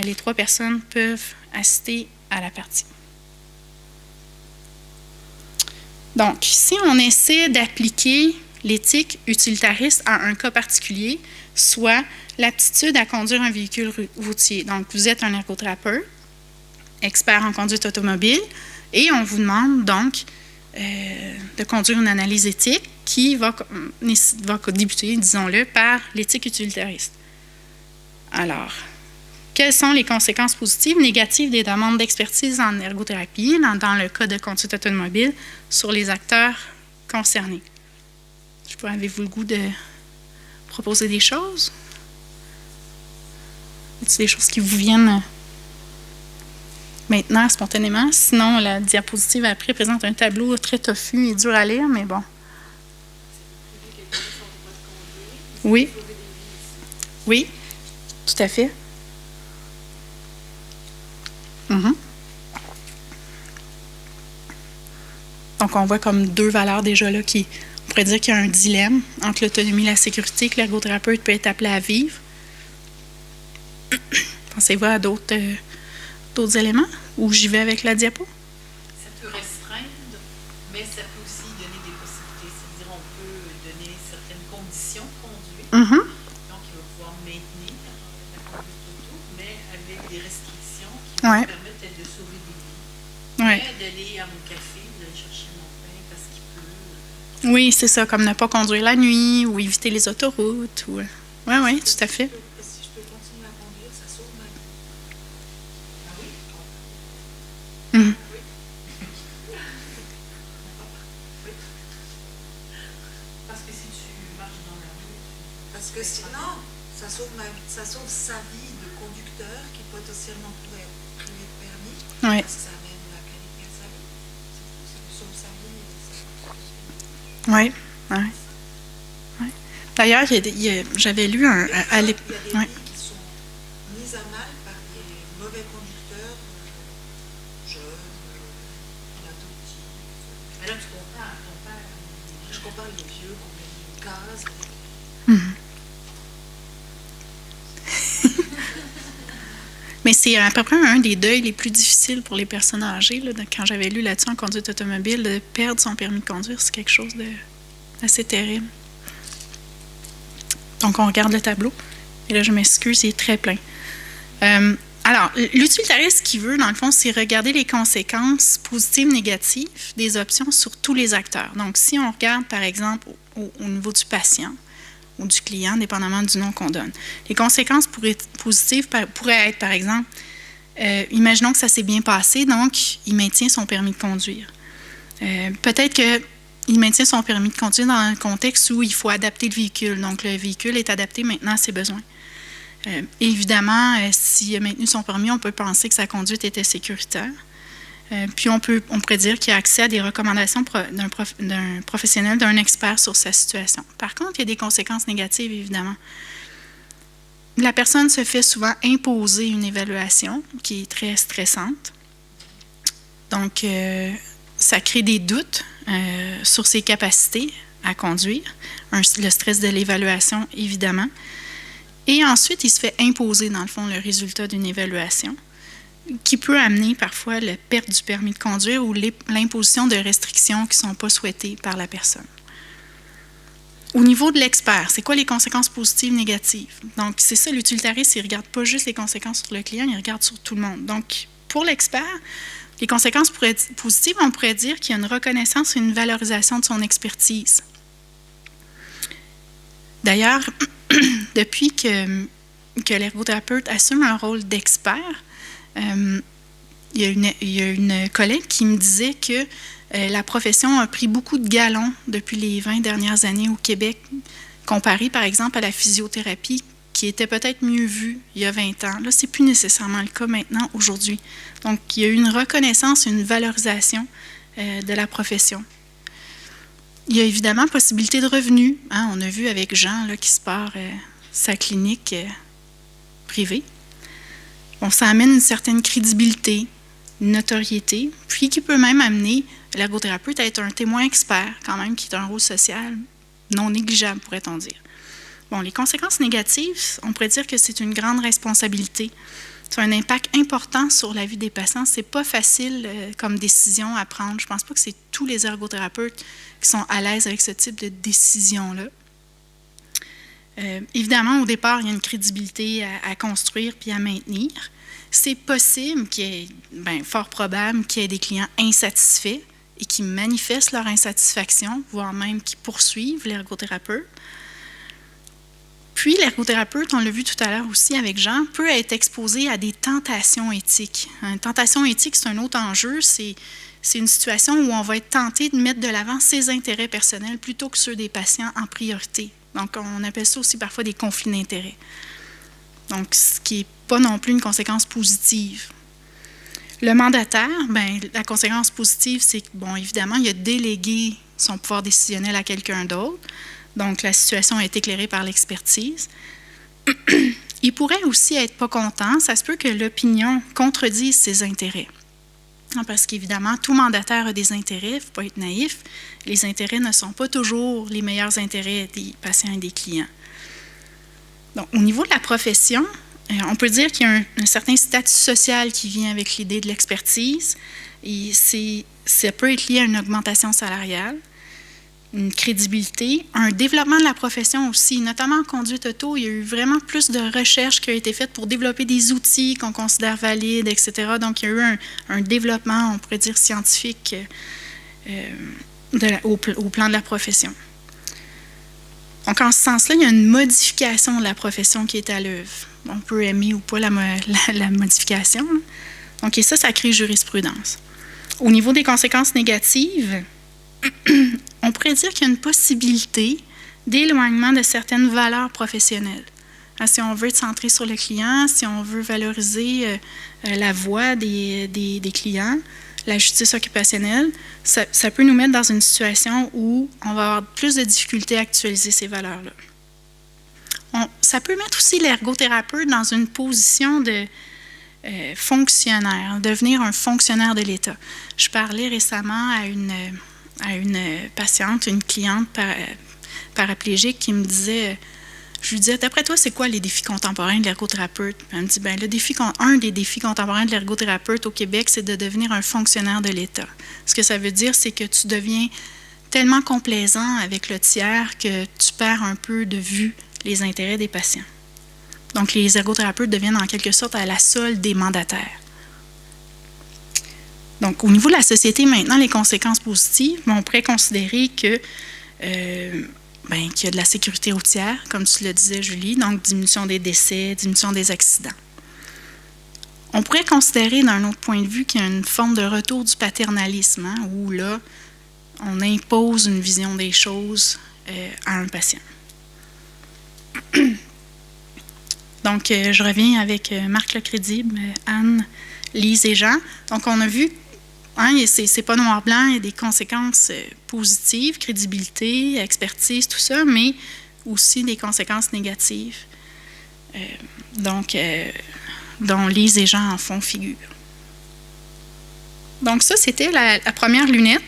les 3 personnes peuvent assister à la partie. Donc, si on essaie d'appliquer l'éthique utilitariste à un cas particulier, soit l'aptitude à conduire un véhicule routier. Donc, vous êtes un ergothérapeute, expert en conduite automobile, et on vous demande donc de conduire une analyse éthique qui va débuter, disons-le, par l'éthique utilitariste. Alors, quelles sont les conséquences positives, négatives des demandes d'expertise en ergothérapie, dans le cas de conduite automobile, sur les acteurs concernés? Avez-vous le goût de proposer des choses? Est-ce des choses qui vous viennent maintenant, spontanément? Sinon, la diapositive après présente un tableau très tofu et dur à lire, mais bon. Oui. Oui, tout à fait. Mhm. Donc, on voit comme deux valeurs déjà là qui, on pourrait dire qu'il y a un dilemme entre l'autonomie et la sécurité que l'ergothérapeute peut être appelé à vivre. Pensez-vous à d'autres éléments ou j'y vais avec la diapo? Ça peut restreindre, mais ça peut aussi donner des possibilités. C'est-à-dire, on peut donner certaines conditions de conduite. Mhm. Donc, il va pouvoir maintenir la conduite auto, mais avec des restrictions qui vont permettre peut-être de sauver des vies. Ouais. Mais d'aller à mon café, d'aller chercher mon pain parce qu'il pleut. Oui, c'est ça, comme ne pas conduire la nuit ou éviter les autoroutes. Oui, oui, tout à fait. Si je peux continuer à conduire, ça sauve ma vie. Ah oui? Mhm. Oui. Parce que si tu marches dans la rue, Parce que sinon, ça sauve sa vie de conducteur qui potentiellement pourrait être privé de permis. Ouais. Parce que ça amène la qualité de sa vie. Ça lui sauve sa vie. Oui, oui. Ouais. D'ailleurs, j'avais lu un... Il y a des ouais. vies qui sont mises à mal par des mauvais conducteurs, jeunes, adoptifs. mais là, tu compares ton père. Je compare les vieux qu'on met une case. Mhm. Mais c'est à peu près un des deuils les plus difficiles pour les personnes âgées. Là, quand j'avais lu là-dessus en conduite automobile, de perdre son permis de conduire, c'est quelque chose d'assez terrible. Donc, on regarde le tableau. Et là, je m'excuse, il est très plein. Alors, l'utilitariste, ce qu'il veut, dans le fond, c'est regarder les conséquences positives, négatives des options sur tous les acteurs. Donc, si on regarde, par exemple, au niveau du patient, ou du client, dépendamment du nom qu'on donne. Les conséquences positives pourraient être, par exemple, imaginons que ça s'est bien passé, donc il maintient son permis de conduire. Peut-être qu'il maintient son permis de conduire dans un contexte où il faut adapter le véhicule. Donc, le véhicule est adapté maintenant à ses besoins. Évidemment, s'il a maintenu son permis, on peut penser que sa conduite était sécuritaire. Puis on pourrait dire qu'il a accès à des recommandations d'un professionnel, d'un expert sur sa situation. Par contre, il y a des conséquences négatives, évidemment. La personne se fait souvent imposer une évaluation qui est très stressante. Donc, ça crée des doutes sur ses capacités à conduire, le stress de l'évaluation, évidemment. Et ensuite, il se fait imposer, dans le fond, le résultat d'une évaluation, qui peut amener parfois la perte du permis de conduire ou l'imposition de restrictions qui ne sont pas souhaitées par la personne. Au niveau de l'expert, c'est quoi les conséquences positives, négatives? Donc, c'est ça, l'utilitariste, il ne regarde pas juste les conséquences sur le client, il regarde sur tout le monde. Donc, pour l'expert, les conséquences positives, on pourrait dire qu'il y a une reconnaissance et une valorisation de son expertise. D'ailleurs, depuis que l'ergothérapeute assume un rôle d'expert, il y a une collègue qui me disait que la profession a pris beaucoup de galons depuis les 20 dernières années au Québec, comparé par exemple à la physiothérapie, qui était peut-être mieux vue il y a 20 ans. Là, ce n'est plus nécessairement le cas maintenant, aujourd'hui. Donc, il y a eu une reconnaissance, une valorisation de la profession. Il y a évidemment possibilité de revenus. Hein, on a vu avec Jean là, qui se part sa clinique privée. Bon, ça amène une certaine crédibilité, une notoriété, puis qui peut même amener l'ergothérapeute à être un témoin expert, quand même, qui est un rôle social non négligeable, pourrait-on dire. Bon, les conséquences négatives, on pourrait dire que c'est une grande responsabilité. C'est un impact important sur la vie des patients. C'est pas facile comme décision à prendre. Je pense pas que c'est tous les ergothérapeutes qui sont à l'aise avec ce type de décision-là. Évidemment, au départ, il y a une crédibilité à construire puis à maintenir. C'est possible fort probable qu'il y ait des clients insatisfaits et qui manifestent leur insatisfaction, voire même qui poursuivent l'ergothérapeute. Puis, l'ergothérapeute, on l'a vu tout à l'heure aussi avec Jean, peut être exposé à des tentations éthiques. Une tentation éthique, c'est un autre enjeu. C'est une situation où on va être tenté de mettre de l'avant ses intérêts personnels plutôt que ceux des patients en priorité. Donc, on appelle ça aussi parfois des conflits d'intérêts. Donc, ce qui n'est pas non plus une conséquence positive. Le mandataire, la conséquence positive, c'est que, évidemment, il a délégué son pouvoir décisionnel à quelqu'un d'autre. Donc, la situation est éclairée par l'expertise. Il pourrait aussi être pas content. Ça se peut que l'opinion contredise ses intérêts. Parce qu'évidemment, tout mandataire a des intérêts, il ne faut pas être naïf. Les intérêts ne sont pas toujours les meilleurs intérêts des patients et des clients. Donc, au niveau de la profession, on peut dire qu'il y a un certain statut social qui vient avec l'idée de l'expertise. Et ça peut être lié à une augmentation salariale, une crédibilité, un développement de la profession aussi, notamment en conduite auto. Il y a eu vraiment plus de recherches qui ont été faites pour développer des outils qu'on considère valides, etc. Donc, il y a eu un développement, on pourrait dire, scientifique au plan de la profession. Donc, en ce sens-là, il y a une modification de la profession qui est à l'œuvre. On peut aimer ou pas la modification. Donc, et ça crée jurisprudence. Au niveau des conséquences négatives, on pourrait dire qu'il y a une possibilité d'éloignement de certaines valeurs professionnelles. Si on veut être centré sur le client, si on veut valoriser la voix des clients, la justice occupationnelle, ça peut nous mettre dans une situation où on va avoir plus de difficultés à actualiser ces valeurs-là. Ça peut mettre aussi l'ergothérapeute dans une position de fonctionnaire, devenir un fonctionnaire de l'État. Je parlais récemment à une patiente, une cliente paraplégique qui me disait, je lui disais, d'après toi, c'est quoi les défis contemporains de l'ergothérapeute? Elle me dit, un des défis contemporains de l'ergothérapeute au Québec, c'est de devenir un fonctionnaire de l'État. Ce que ça veut dire, c'est que tu deviens tellement complaisant avec le tiers que tu perds un peu de vue les intérêts des patients. Donc, les ergothérapeutes deviennent en quelque sorte à la solde des mandataires. Donc, au niveau de la société, maintenant, les conséquences positives, on pourrait considérer que qu'il y a de la sécurité routière, comme tu le disais, Julie, donc diminution des décès, diminution des accidents. On pourrait considérer, d'un autre point de vue, qu'il y a une forme de retour du paternalisme, où là, on impose une vision des choses à un patient. Donc, je reviens avec Marc Lecrédible, Anne, Lise et Jean. Donc, on a vu, c'est pas noir-blanc, il y a des conséquences positives, crédibilité, expertise, tout ça, mais aussi des conséquences négatives, dont Lise et Jean en font figure. Donc, ça, c'était la première lunette.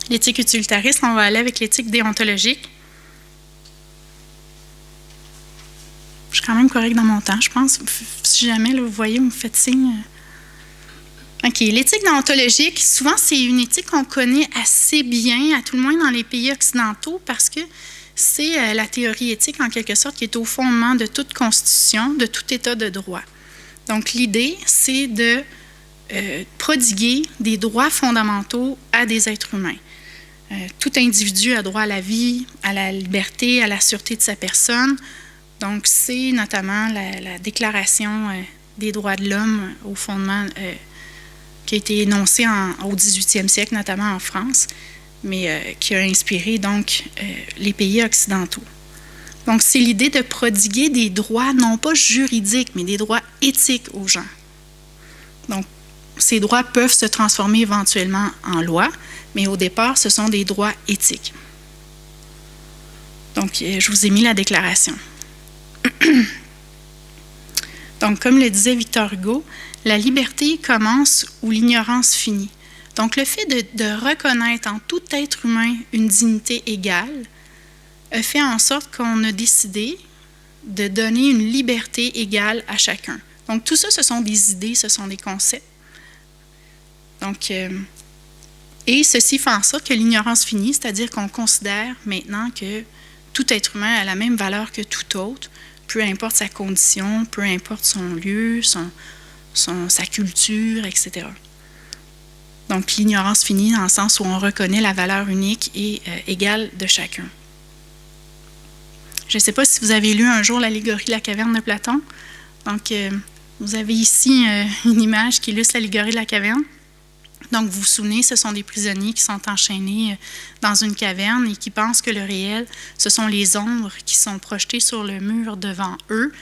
L'éthique utilitariste, on va aller avec l'éthique déontologique. Je suis quand même correcte dans mon temps, je pense. Si jamais, là, vous voyez, vous me faites signe. OK. L'éthique déontologique, souvent, c'est une éthique qu'on connaît assez bien, à tout le moins dans les pays occidentaux, parce que c'est la théorie éthique, en quelque sorte, qui est au fondement de toute constitution, de tout état de droit. Donc, l'idée, c'est de prodiguer des droits fondamentaux à des êtres humains. Tout individu a droit à la vie, à la liberté, à la sûreté de sa personne. Donc, c'est notamment la Déclaration des droits de l'homme au fondement qui a été énoncée au 18e siècle, notamment en France, mais qui a inspiré donc les pays occidentaux. Donc, c'est l'idée de prodiguer des droits, non pas juridiques, mais des droits éthiques aux gens. Donc, ces droits peuvent se transformer éventuellement en loi, mais au départ, ce sont des droits éthiques. Donc, je vous ai mis la déclaration. Donc, comme le disait Victor Hugo, la liberté commence où l'ignorance finit. Donc, le fait de reconnaître en tout être humain une dignité égale a fait en sorte qu'on a décidé de donner une liberté égale à chacun. Donc, tout ça, ce sont des idées, ce sont des concepts. Donc, et ceci fait en sorte que l'ignorance finit, c'est-à-dire qu'on considère maintenant que tout être humain a la même valeur que tout autre, peu importe sa condition, peu importe son lieu, sa culture, etc. Donc, l'ignorance finit dans le sens où on reconnaît la valeur unique et égale de chacun. Je ne sais pas si vous avez lu un jour l'allégorie de la caverne de Platon. Donc, vous avez ici une image qui illustre l'allégorie de la caverne. Donc, vous vous souvenez, ce sont des prisonniers qui sont enchaînés dans une caverne et qui pensent que le réel, ce sont les ombres qui sont projetées sur le mur devant eux.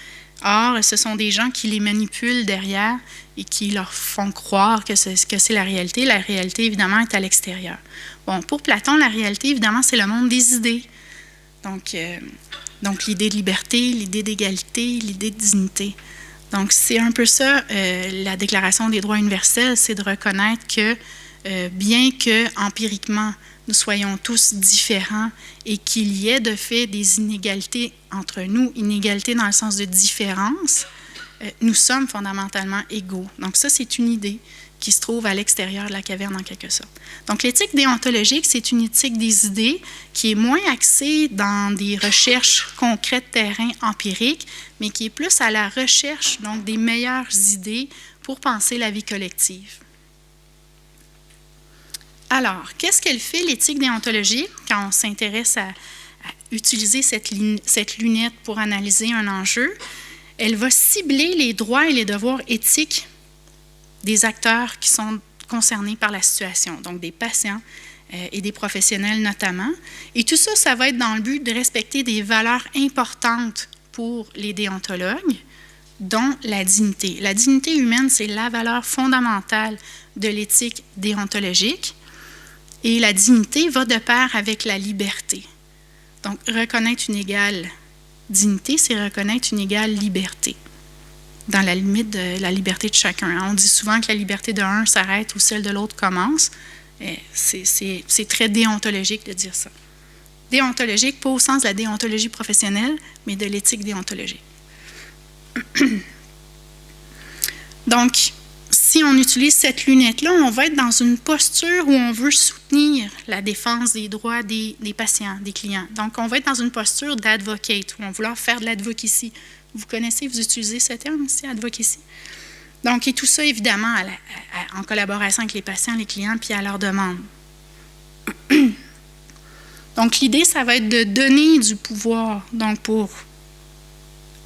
Or, ce sont des gens qui les manipulent derrière et qui leur font croire que c'est la réalité. La réalité, évidemment, est à l'extérieur. Bon, pour Platon, la réalité, évidemment, c'est le monde des idées. Donc, Donc, l'idée de liberté, l'idée d'égalité, l'idée de dignité. Donc, c'est un peu ça, la Déclaration des droits universels, c'est de reconnaître que, bien que empiriquement, nous soyons tous différents et qu'il y ait de fait des inégalités entre nous, inégalités dans le sens de différence, nous sommes fondamentalement égaux. Donc, ça, c'est une idée qui se trouve à l'extérieur de la caverne, en quelque sorte. Donc, l'éthique déontologique, c'est une éthique des idées qui est moins axée dans des recherches concrètes, terrain, empiriques, mais qui est plus à la recherche, donc, des meilleures idées pour penser la vie collective. Alors, qu'est-ce qu'elle fait, l'éthique déontologique, quand on s'intéresse à utiliser cette lunette pour analyser un enjeu? Elle va cibler les droits et les devoirs éthiques des acteurs qui sont concernés par la situation, donc des patients et des professionnels notamment. Et tout ça, ça va être dans le but de respecter des valeurs importantes pour les déontologues, dont la dignité. La dignité humaine, c'est la valeur fondamentale de l'éthique déontologique. Et la dignité va de pair avec la liberté. Donc, reconnaître une égale dignité, c'est reconnaître une égale liberté, dans la limite de la liberté de chacun. On dit souvent que la liberté de l'un s'arrête où celle de l'autre commence. C'est très déontologique de dire ça. Déontologique, pas au sens de la déontologie professionnelle, mais de l'éthique déontologique. Donc, si on utilise cette lunette-là, on va être dans une posture où on veut soutenir la défense des droits des patients, des clients. Donc, on va être dans une posture d'advocate, où on va vouloir faire de l'advocacy. Vous connaissez, vous utilisez ce terme ici, advocacy. Donc, et tout ça, évidemment, en collaboration avec les patients, les clients, puis à leur demande. Donc, l'idée, ça va être de donner du pouvoir, donc pour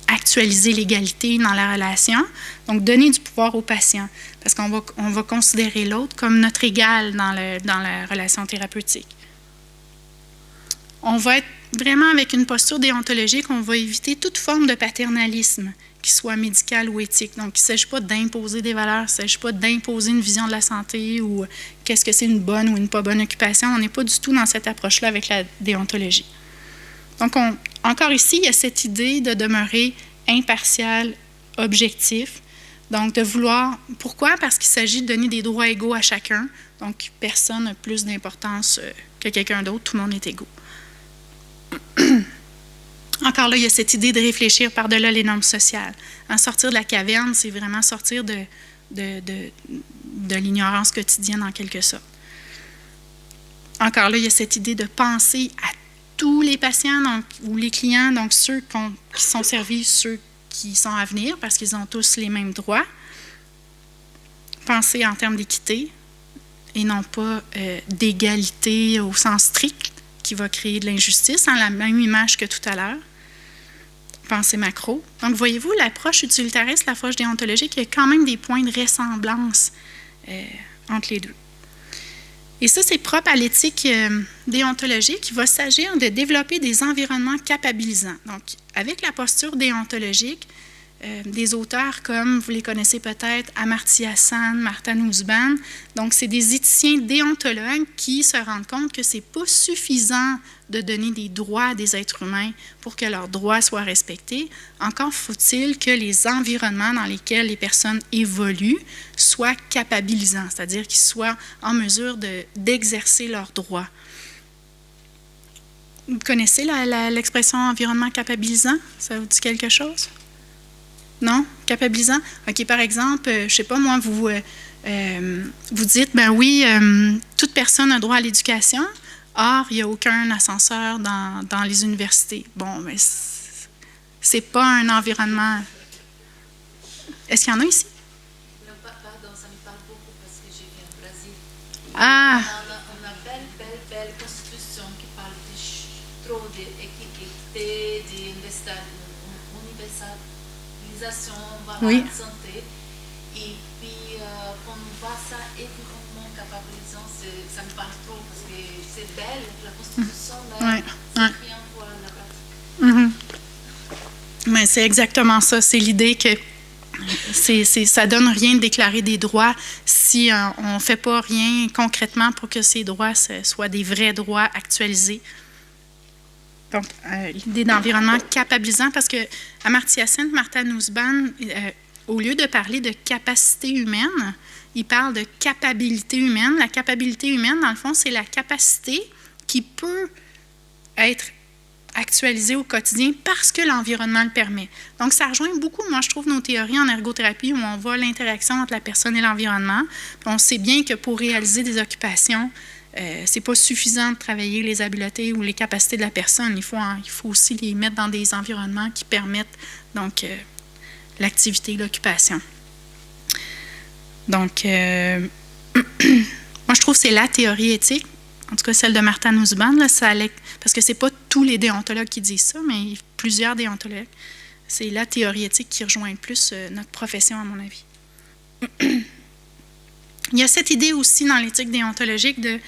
actualiser l'égalité dans la relation, donc donner du pouvoir aux patients, parce qu'on va considérer l'autre comme notre égal dans la relation thérapeutique. On va être vraiment avec une posture déontologique, on va éviter toute forme de paternalisme, qui soit médical ou éthique. Donc, il ne s'agit pas d'imposer des valeurs, il ne s'agit pas d'imposer une vision de la santé ou qu'est-ce que c'est une bonne ou une pas bonne occupation. On n'est pas du tout dans cette approche-là avec la déontologie. Donc, encore ici, il y a cette idée de demeurer impartial, objectif. Donc, de vouloir... Pourquoi? Parce qu'il s'agit de donner des droits égaux à chacun. Donc, personne n'a plus d'importance que quelqu'un d'autre. Tout le monde est égaux. Encore là, il y a cette idée de réfléchir par-delà les normes sociales. Sortir de la caverne, c'est vraiment sortir de l'ignorance quotidienne, en quelque sorte. Encore là, il y a cette idée de penser à tous les patients donc, ou les clients, donc ceux qui sont servis, ceux qui sont à venir, parce qu'ils ont tous les mêmes droits. Penser en termes d'équité et non pas d'égalité au sens strict qui va créer de l'injustice, la même image que tout à l'heure. Pensée macro. Donc, voyez-vous, l'approche utilitariste, l'approche déontologique, il y a quand même des points de ressemblance entre les deux. Et ça, c'est propre à l'éthique déontologique. Il va s'agir de développer des environnements capabilisants. Donc, avec la posture déontologique, des auteurs comme, vous les connaissez peut-être, Amartya Sen, Martha Nussbaum. Donc, c'est des éthiciens déontologues qui se rendent compte que ce n'est pas suffisant de donner des droits à des êtres humains pour que leurs droits soient respectés. Encore faut-il que les environnements dans lesquels les personnes évoluent soient capabilisants, c'est-à-dire qu'ils soient en mesure d'exercer leurs droits. Vous connaissez l'expression environnement capabilisant? Ça vous dit quelque chose? Non? Capabilisant? OK, par exemple, je ne sais pas, moi, vous dites, ben oui, toute personne a droit à l'éducation. Or, il n'y a aucun ascenseur dans les universités. Bon, mais c'est pas un environnement... Est-ce qu'il y en a ici? Non, pardon, ça me parle beaucoup parce que je viens du Brésil. Ah! On a une belle constitution qui parle trop d'équité, d'universalisation, oui. de santé. Et puis, quand on voit ça, évidemment, capabilisant, ça me parle trop parce que c'est belle, la constitution, mais c'est rien pour la pratique. Mais c'est exactement ça. C'est l'idée que ça ne donne rien de déclarer des droits si on ne fait pas rien concrètement pour que ces droits soient des vrais droits actualisés. Donc, l'idée d'environnement capabilisant, parce que Amartya Sen, Martha Nussbaum, au lieu de parler de capacité humaine, il parle de capacité humaine. La capacité humaine, dans le fond, c'est la capacité qui peut être actualisée au quotidien parce que l'environnement le permet. Donc, ça rejoint beaucoup, moi, je trouve, nos théories en ergothérapie où on voit l'interaction entre la personne et l'environnement. Puis on sait bien que pour réaliser des occupations, c'est pas suffisant de travailler les habiletés ou les capacités de la personne. Il faut aussi les mettre dans des environnements qui permettent donc l'activité, l'occupation. Donc, moi, je trouve que c'est la théorie éthique, en tout cas celle de Martha Nussbaum, là, parce que c'est pas tous les déontologues qui disent ça, mais plusieurs déontologues. C'est la théorie éthique qui rejoint le plus notre profession, à mon avis. Il y a cette idée aussi dans l'éthique déontologique de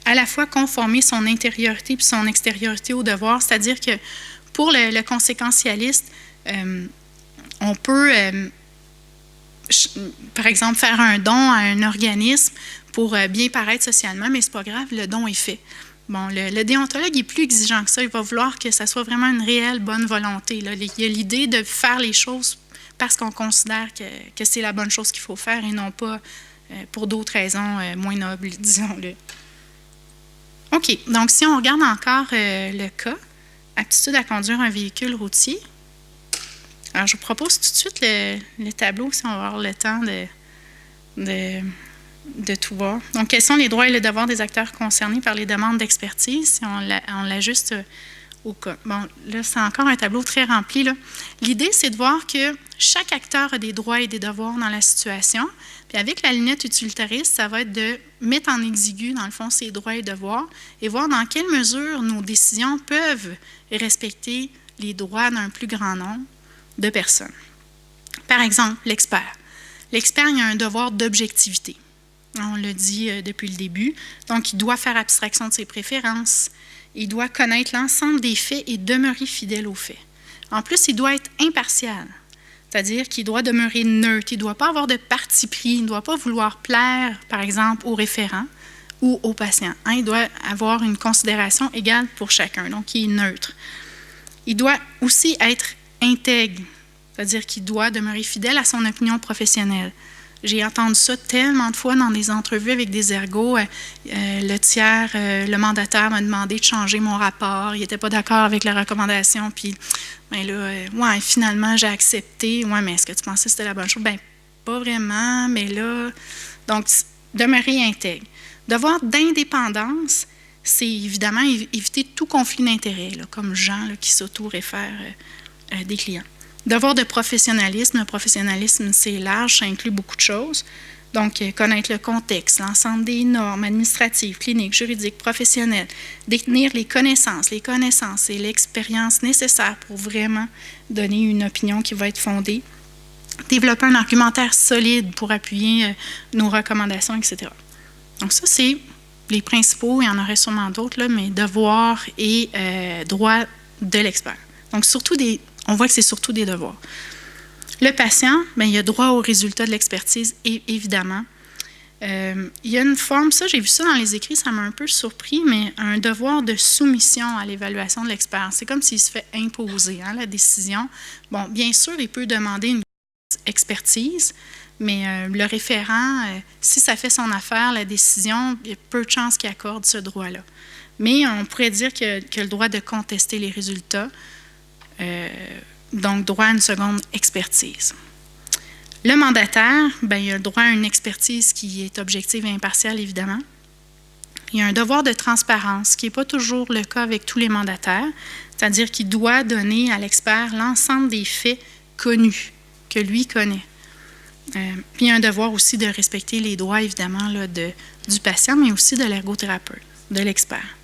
à la fois conformer son intériorité et son extériorité au devoir, c'est-à-dire que pour le conséquentialiste, on peut, par exemple, faire un don à un organisme pour bien paraître socialement, mais c'est pas grave, le don est fait. Bon, le déontologue est plus exigeant que ça. Il va vouloir que ça soit vraiment une réelle bonne volonté. Là. Il y a l'idée de faire les choses parce qu'on considère que c'est la bonne chose qu'il faut faire et non pas pour d'autres raisons moins nobles, disons-le. OK. Donc, si on regarde encore le cas, aptitude à conduire un véhicule routier. Alors, je vous propose tout de suite le tableau, si on va avoir le temps de tout voir. Donc, quels sont les droits et les devoirs des acteurs concernés par les demandes d'expertise, si on l'ajuste au cas. Bon, là, c'est encore un tableau très rempli, là. L'idée, c'est de voir que chaque acteur a des droits et des devoirs dans la situation. Puis avec la lunette utilitariste, ça va être de mettre en exigu, dans le fond, ces droits et devoirs et voir dans quelle mesure nos décisions peuvent respecter les droits d'un plus grand nombre de personnes. Par exemple, l'expert. L'expert, il a un devoir d'objectivité. On l'a dit depuis le début. Donc, il doit faire abstraction de ses préférences. Il doit connaître l'ensemble des faits et demeurer fidèle aux faits. En plus, il doit être impartial. C'est-à-dire qu'il doit demeurer neutre. Il ne doit pas avoir de parti pris. Il ne doit pas vouloir plaire, par exemple, au référent ou au patient. Il doit avoir une considération égale pour chacun. Donc, il est neutre. Il doit aussi être intègre. C'est-à-dire qu'il doit demeurer fidèle à son opinion professionnelle. J'ai entendu ça tellement de fois dans des entrevues avec des ergots. Le mandataire m'a demandé de changer mon rapport. Il n'était pas d'accord avec la recommandation. Puis, finalement, j'ai accepté. Ouais, mais est-ce que tu pensais que c'était la bonne chose? Bien, pas vraiment, mais là... Donc, demeurer intègre. Devoir d'indépendance, c'est évidemment éviter tout conflit d'intérêts, là, comme Jean là, qui s'auto-réfère des clients. Devoir de professionnalisme. Le professionnalisme, c'est large, ça inclut beaucoup de choses. Donc, connaître le contexte, l'ensemble des normes administratives, cliniques, juridiques, professionnelles, détenir les connaissances et l'expérience nécessaires pour vraiment donner une opinion qui va être fondée, développer un argumentaire solide pour appuyer nos recommandations, etc. Donc, ça, c'est les principaux, il y en aurait sûrement d'autres, là, mais devoirs et droits de l'expert. Donc, on voit que c'est surtout des devoirs. Le patient, bien, il a droit aux résultats de l'expertise, évidemment. Il y a une forme, ça, j'ai vu ça dans les écrits, ça m'a un peu surpris, mais un devoir de soumission à l'évaluation de l'expert. C'est comme s'il se fait imposer la décision. Bon, bien sûr, il peut demander une expertise, mais le référent, si ça fait son affaire, la décision, il y a peu de chances qu'il accorde ce droit-là. Mais on pourrait dire que le droit de contester les résultats, donc droit à une seconde expertise. Le mandataire, bien, il a le droit à une expertise qui est objective et impartiale, évidemment. Il y a un devoir de transparence, qui n'est pas toujours le cas avec tous les mandataires, c'est-à-dire qu'il doit donner à l'expert l'ensemble des faits connus, que lui connaît. Puis il y a un devoir aussi de respecter les droits, évidemment, là, du patient, mais aussi de l'ergothérapeute, de l'expert.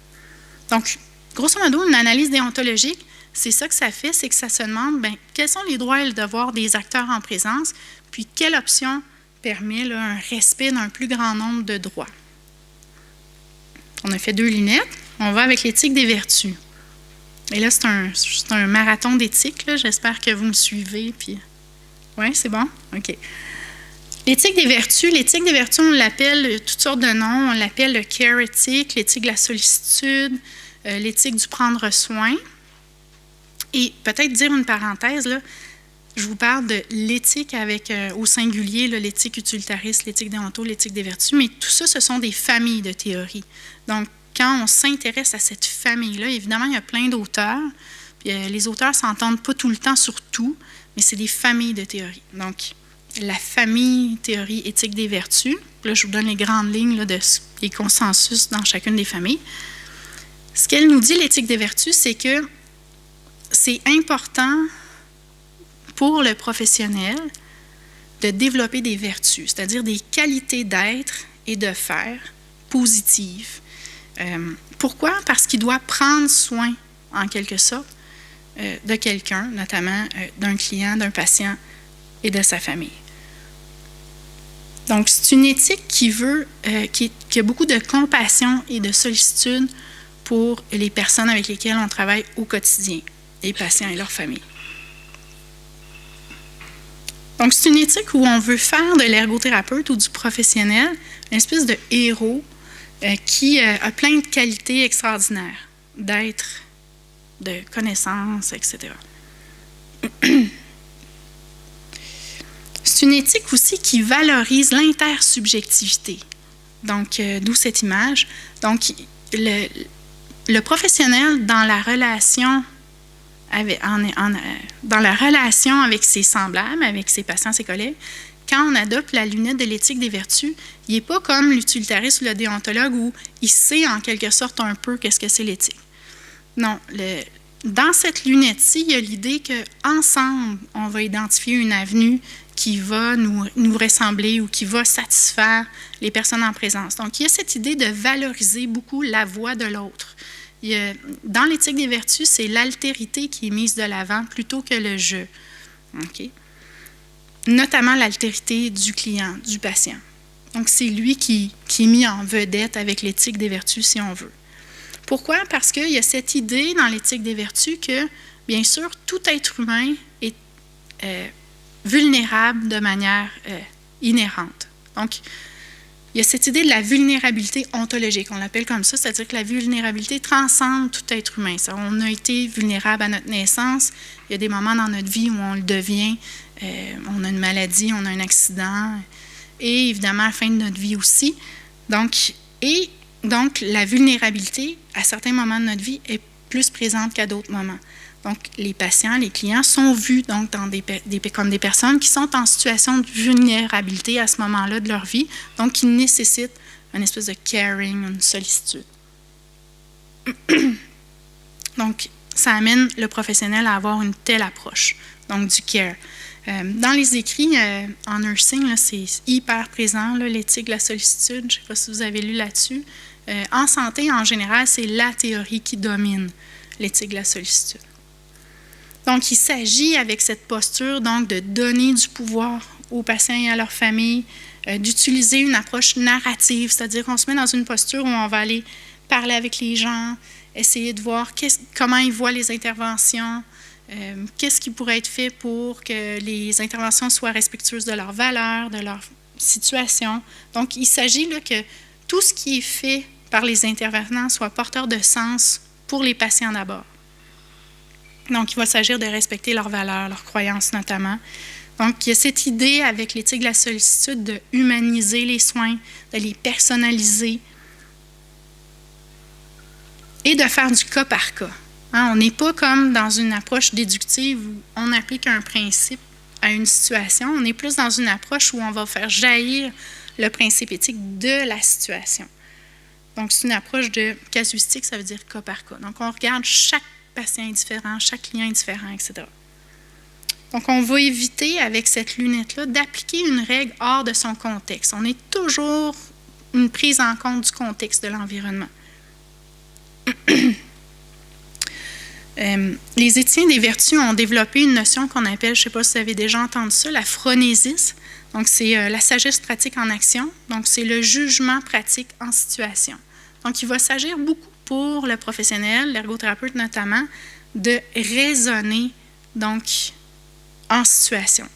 Donc, grosso modo, une analyse déontologique, c'est ça que ça fait, c'est que ça se demande, bien, quels sont les droits et le devoir des acteurs en présence, puis quelle option permet là, un respect d'un plus grand nombre de droits. On a fait 2 lunettes. On va avec l'éthique des vertus. Et là, c'est un marathon d'éthique. Là. J'espère que vous me suivez. Puis... Oui, c'est bon? OK. L'éthique des vertus, on l'appelle toutes sortes de noms. On l'appelle le care ethic, l'éthique de la sollicitude, l'éthique du prendre soin. Et peut-être dire une parenthèse, là, je vous parle de l'éthique avec, au singulier, là, l'éthique utilitariste, l'éthique déonto, l'éthique des vertus, mais tout ça, ce sont des familles de théories. Donc, quand on s'intéresse à cette famille-là, évidemment, il y a plein d'auteurs, puis les auteurs ne s'entendent pas tout le temps sur tout, mais c'est des familles de théories. Donc, la famille théorie éthique des vertus, là, je vous donne les grandes lignes là, des consensus dans chacune des familles. Ce qu'elle nous dit, l'éthique des vertus, c'est que c'est important pour le professionnel de développer des vertus, c'est-à-dire des qualités d'être et de faire positives. Pourquoi? Parce qu'il doit prendre soin, en quelque sorte, de quelqu'un, notamment d'un client, d'un patient et de sa famille. Donc, c'est une éthique qui a beaucoup de compassion et de sollicitude pour les personnes avec lesquelles on travaille au quotidien, les patients et leurs familles. Donc, c'est une éthique où on veut faire de l'ergothérapeute ou du professionnel une espèce de héros qui a plein de qualités extraordinaires, d'être, de connaissances, etc. C'est une éthique aussi qui valorise l'intersubjectivité. Donc, d'où cette image. Donc, le professionnel dans la relation avec ses semblables, avec ses patients, ses collègues, quand on adopte la lunette de l'éthique des vertus, il n'est pas comme l'utilitariste ou le déontologue où il sait en quelque sorte un peu qu'est-ce que c'est l'éthique. Non, dans cette lunette-ci, il y a l'idée qu'ensemble, on va identifier une avenue qui va nous ressembler ou qui va satisfaire les personnes en présence. Donc, il y a cette idée de valoriser beaucoup la voix de l'autre. Dans l'éthique des vertus, c'est l'altérité qui est mise de l'avant plutôt que le « je ». Okay? Notamment l'altérité du client, du patient. Donc, c'est lui qui est mis en vedette avec l'éthique des vertus, si on veut. Pourquoi? Parce qu'il y a cette idée dans l'éthique des vertus que, bien sûr, tout être humain est vulnérable de manière inhérente. Donc, il y a cette idée de la vulnérabilité ontologique, on l'appelle comme ça, c'est-à-dire que la vulnérabilité transcende tout être humain. On a été vulnérable à notre naissance, il y a des moments dans notre vie où on le devient, on a une maladie, on a un accident, et évidemment à la fin de notre vie aussi. Donc, la vulnérabilité, à certains moments de notre vie, est plus présente qu'à d'autres moments. Donc, les patients, les clients sont vus donc, comme des personnes qui sont en situation de vulnérabilité à ce moment-là de leur vie, donc qui nécessitent une espèce de caring, une sollicitude. Donc, ça amène le professionnel à avoir une telle approche, donc du care. Dans les écrits en nursing, là, c'est hyper présent, là, l'éthique de la sollicitude. Je ne sais pas si vous avez lu là-dessus. En santé, en général, c'est la théorie qui domine l'éthique de la sollicitude. Donc, il s'agit avec cette posture donc, de donner du pouvoir aux patients et à leur famille, d'utiliser une approche narrative, c'est-à-dire qu'on se met dans une posture où on va aller parler avec les gens, essayer de voir comment ils voient les interventions, qu'est-ce qui pourrait être fait pour que les interventions soient respectueuses de leurs valeurs, de leur situation. Donc, il s'agit là, que tout ce qui est fait par les intervenants soit porteur de sens pour les patients d'abord. Donc, il va s'agir de respecter leurs valeurs, leurs croyances notamment. Donc, il y a cette idée avec l'éthique de la sollicitude de humaniser les soins, de les personnaliser et de faire du cas par cas. On n'est pas comme dans une approche déductive où on applique un principe à une situation. On est plus dans une approche où on va faire jaillir le principe éthique de la situation. Donc, c'est une approche de casuistique, ça veut dire cas par cas. Donc, on regarde chaque patient est différent, chaque client est différent, etc. Donc, on va éviter, avec cette lunette-là, d'appliquer une règle hors de son contexte. On est toujours une prise en compte du contexte de l'environnement. Les éthiciens des vertus ont développé une notion qu'on appelle, je ne sais pas si vous avez déjà entendu ça, la phronésis. Donc, c'est la sagesse pratique en action. Donc, c'est le jugement pratique en situation. Donc, il va s'agir beaucoup pour le professionnel, l'ergothérapeute notamment, de raisonner donc en situation.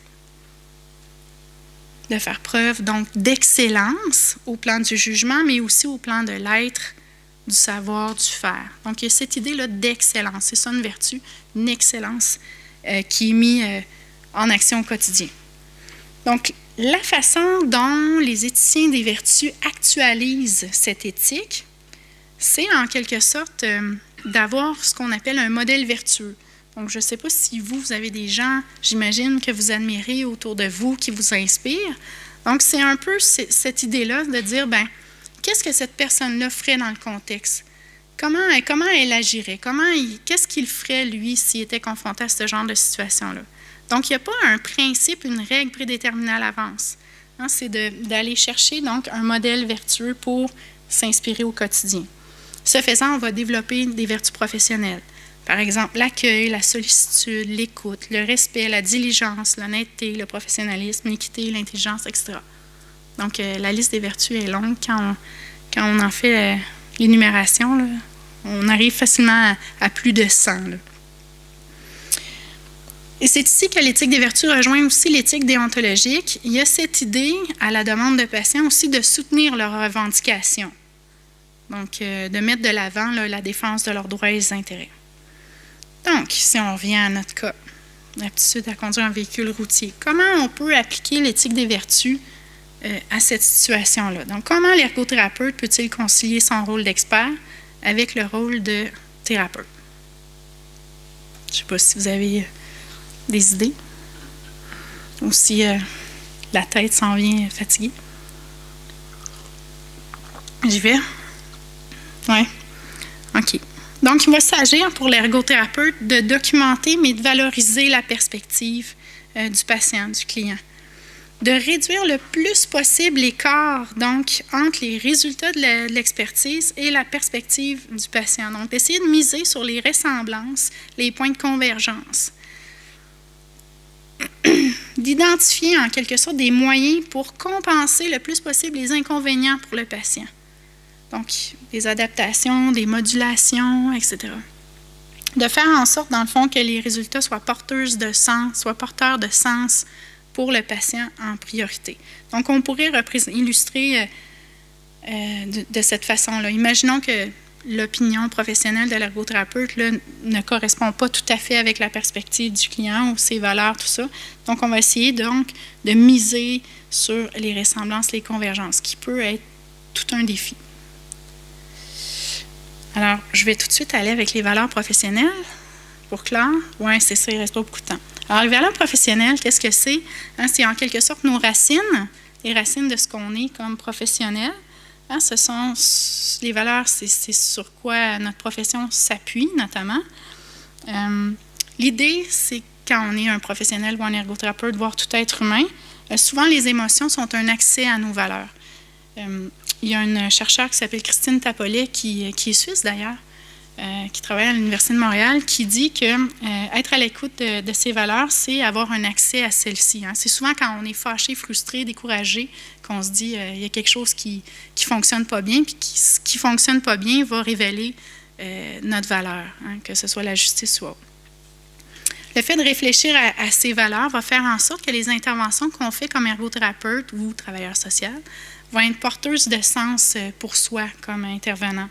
De faire preuve donc d'excellence au plan du jugement, mais aussi au plan de l'être du savoir, du faire. Donc, il y a cette idée-là d'excellence. C'est ça une vertu, une excellence qui est mise en action au quotidien. Donc, la façon dont les éthiciens des vertus actualisent cette éthique, c'est en quelque sorte d'avoir ce qu'on appelle un modèle vertueux. Donc, je ne sais pas si vous avez des gens, j'imagine, que vous admirez autour de vous, qui vous inspirent. Donc, c'est un peu cette idée-là de dire, bien, qu'est-ce que cette personne-là ferait dans le contexte? Comment elle agirait? Qu'est-ce qu'il ferait, lui, s'il était confronté à ce genre de situation-là? Donc, il n'y a pas un principe, une règle prédéterminée à l'avance. Hein, c'est d'aller chercher, donc, un modèle vertueux pour s'inspirer au quotidien. Ce faisant, on va développer des vertus professionnelles. Par exemple, l'accueil, la sollicitude, l'écoute, le respect, la diligence, l'honnêteté, le professionnalisme, l'équité, l'intelligence, etc. Donc, la liste des vertus est longue. Quand on en fait l'énumération, là, on arrive facilement à plus de 100. Là. Et c'est ici que l'éthique des vertus rejoint aussi l'éthique déontologique. Il y a cette idée, à la demande de patients aussi, de soutenir leurs revendications. Donc, de mettre de l'avant la défense de leurs droits et des intérêts. Donc, si on revient à notre cas, l'aptitude à conduire un véhicule routier, comment on peut appliquer l'éthique des vertus à cette situation-là? Donc, comment l'ergothérapeute peut-il concilier son rôle d'expert avec le rôle de thérapeute? Je ne sais pas si vous avez des idées ou si la tête s'en vient fatiguée. J'y vais? Oui. OK. Donc, il va s'agir pour l'ergothérapeute de documenter, mais de valoriser la perspective du patient, du client. De réduire le plus possible l'écart, donc, entre les résultats de l'expertise et la perspective du patient. Donc, d'essayer de miser sur les ressemblances, les points de convergence. D'identifier, en quelque sorte, des moyens pour compenser le plus possible les inconvénients pour le patient. Donc, des adaptations, des modulations, etc. De faire en sorte, dans le fond, que les résultats soient porteurs de sens pour le patient en priorité. Donc, on pourrait illustrer de cette façon-là. Imaginons que l'opinion professionnelle de l'ergothérapeute là, ne correspond pas tout à fait avec la perspective du client ou ses valeurs, tout ça. Donc, on va essayer donc de miser sur les ressemblances, les convergences, qui peut être tout un défi. Alors, je vais tout de suite aller avec les valeurs professionnelles. Pour Claire? Oui, c'est ça, il ne reste pas beaucoup de temps. Alors, les valeurs professionnelles, qu'est-ce que c'est? Hein, c'est en quelque sorte nos racines, les racines de ce qu'on est comme professionnel. Hein, ce sont les valeurs, c'est sur quoi notre profession s'appuie, notamment. L'idée, c'est quand on est un professionnel ou un ergothérapeute, voire tout être humain, souvent les émotions sont un accès à nos valeurs. Il y a une chercheure qui s'appelle Christine Tapolet, qui est suisse d'ailleurs, qui travaille à l'Université de Montréal, qui dit que être à l'écoute de ses valeurs, c'est avoir un accès à celles-ci. Hein. C'est souvent quand on est fâché, frustré, découragé, qu'on se dit il y a quelque chose qui fonctionne pas bien, puis ce qui fonctionne pas bien va révéler notre valeur, hein, que ce soit la justice ou autre. Le fait de réfléchir à ces valeurs va faire en sorte que les interventions qu'on fait comme ergothérapeute ou travailleur social vont être porteuses de sens pour soi comme intervenant.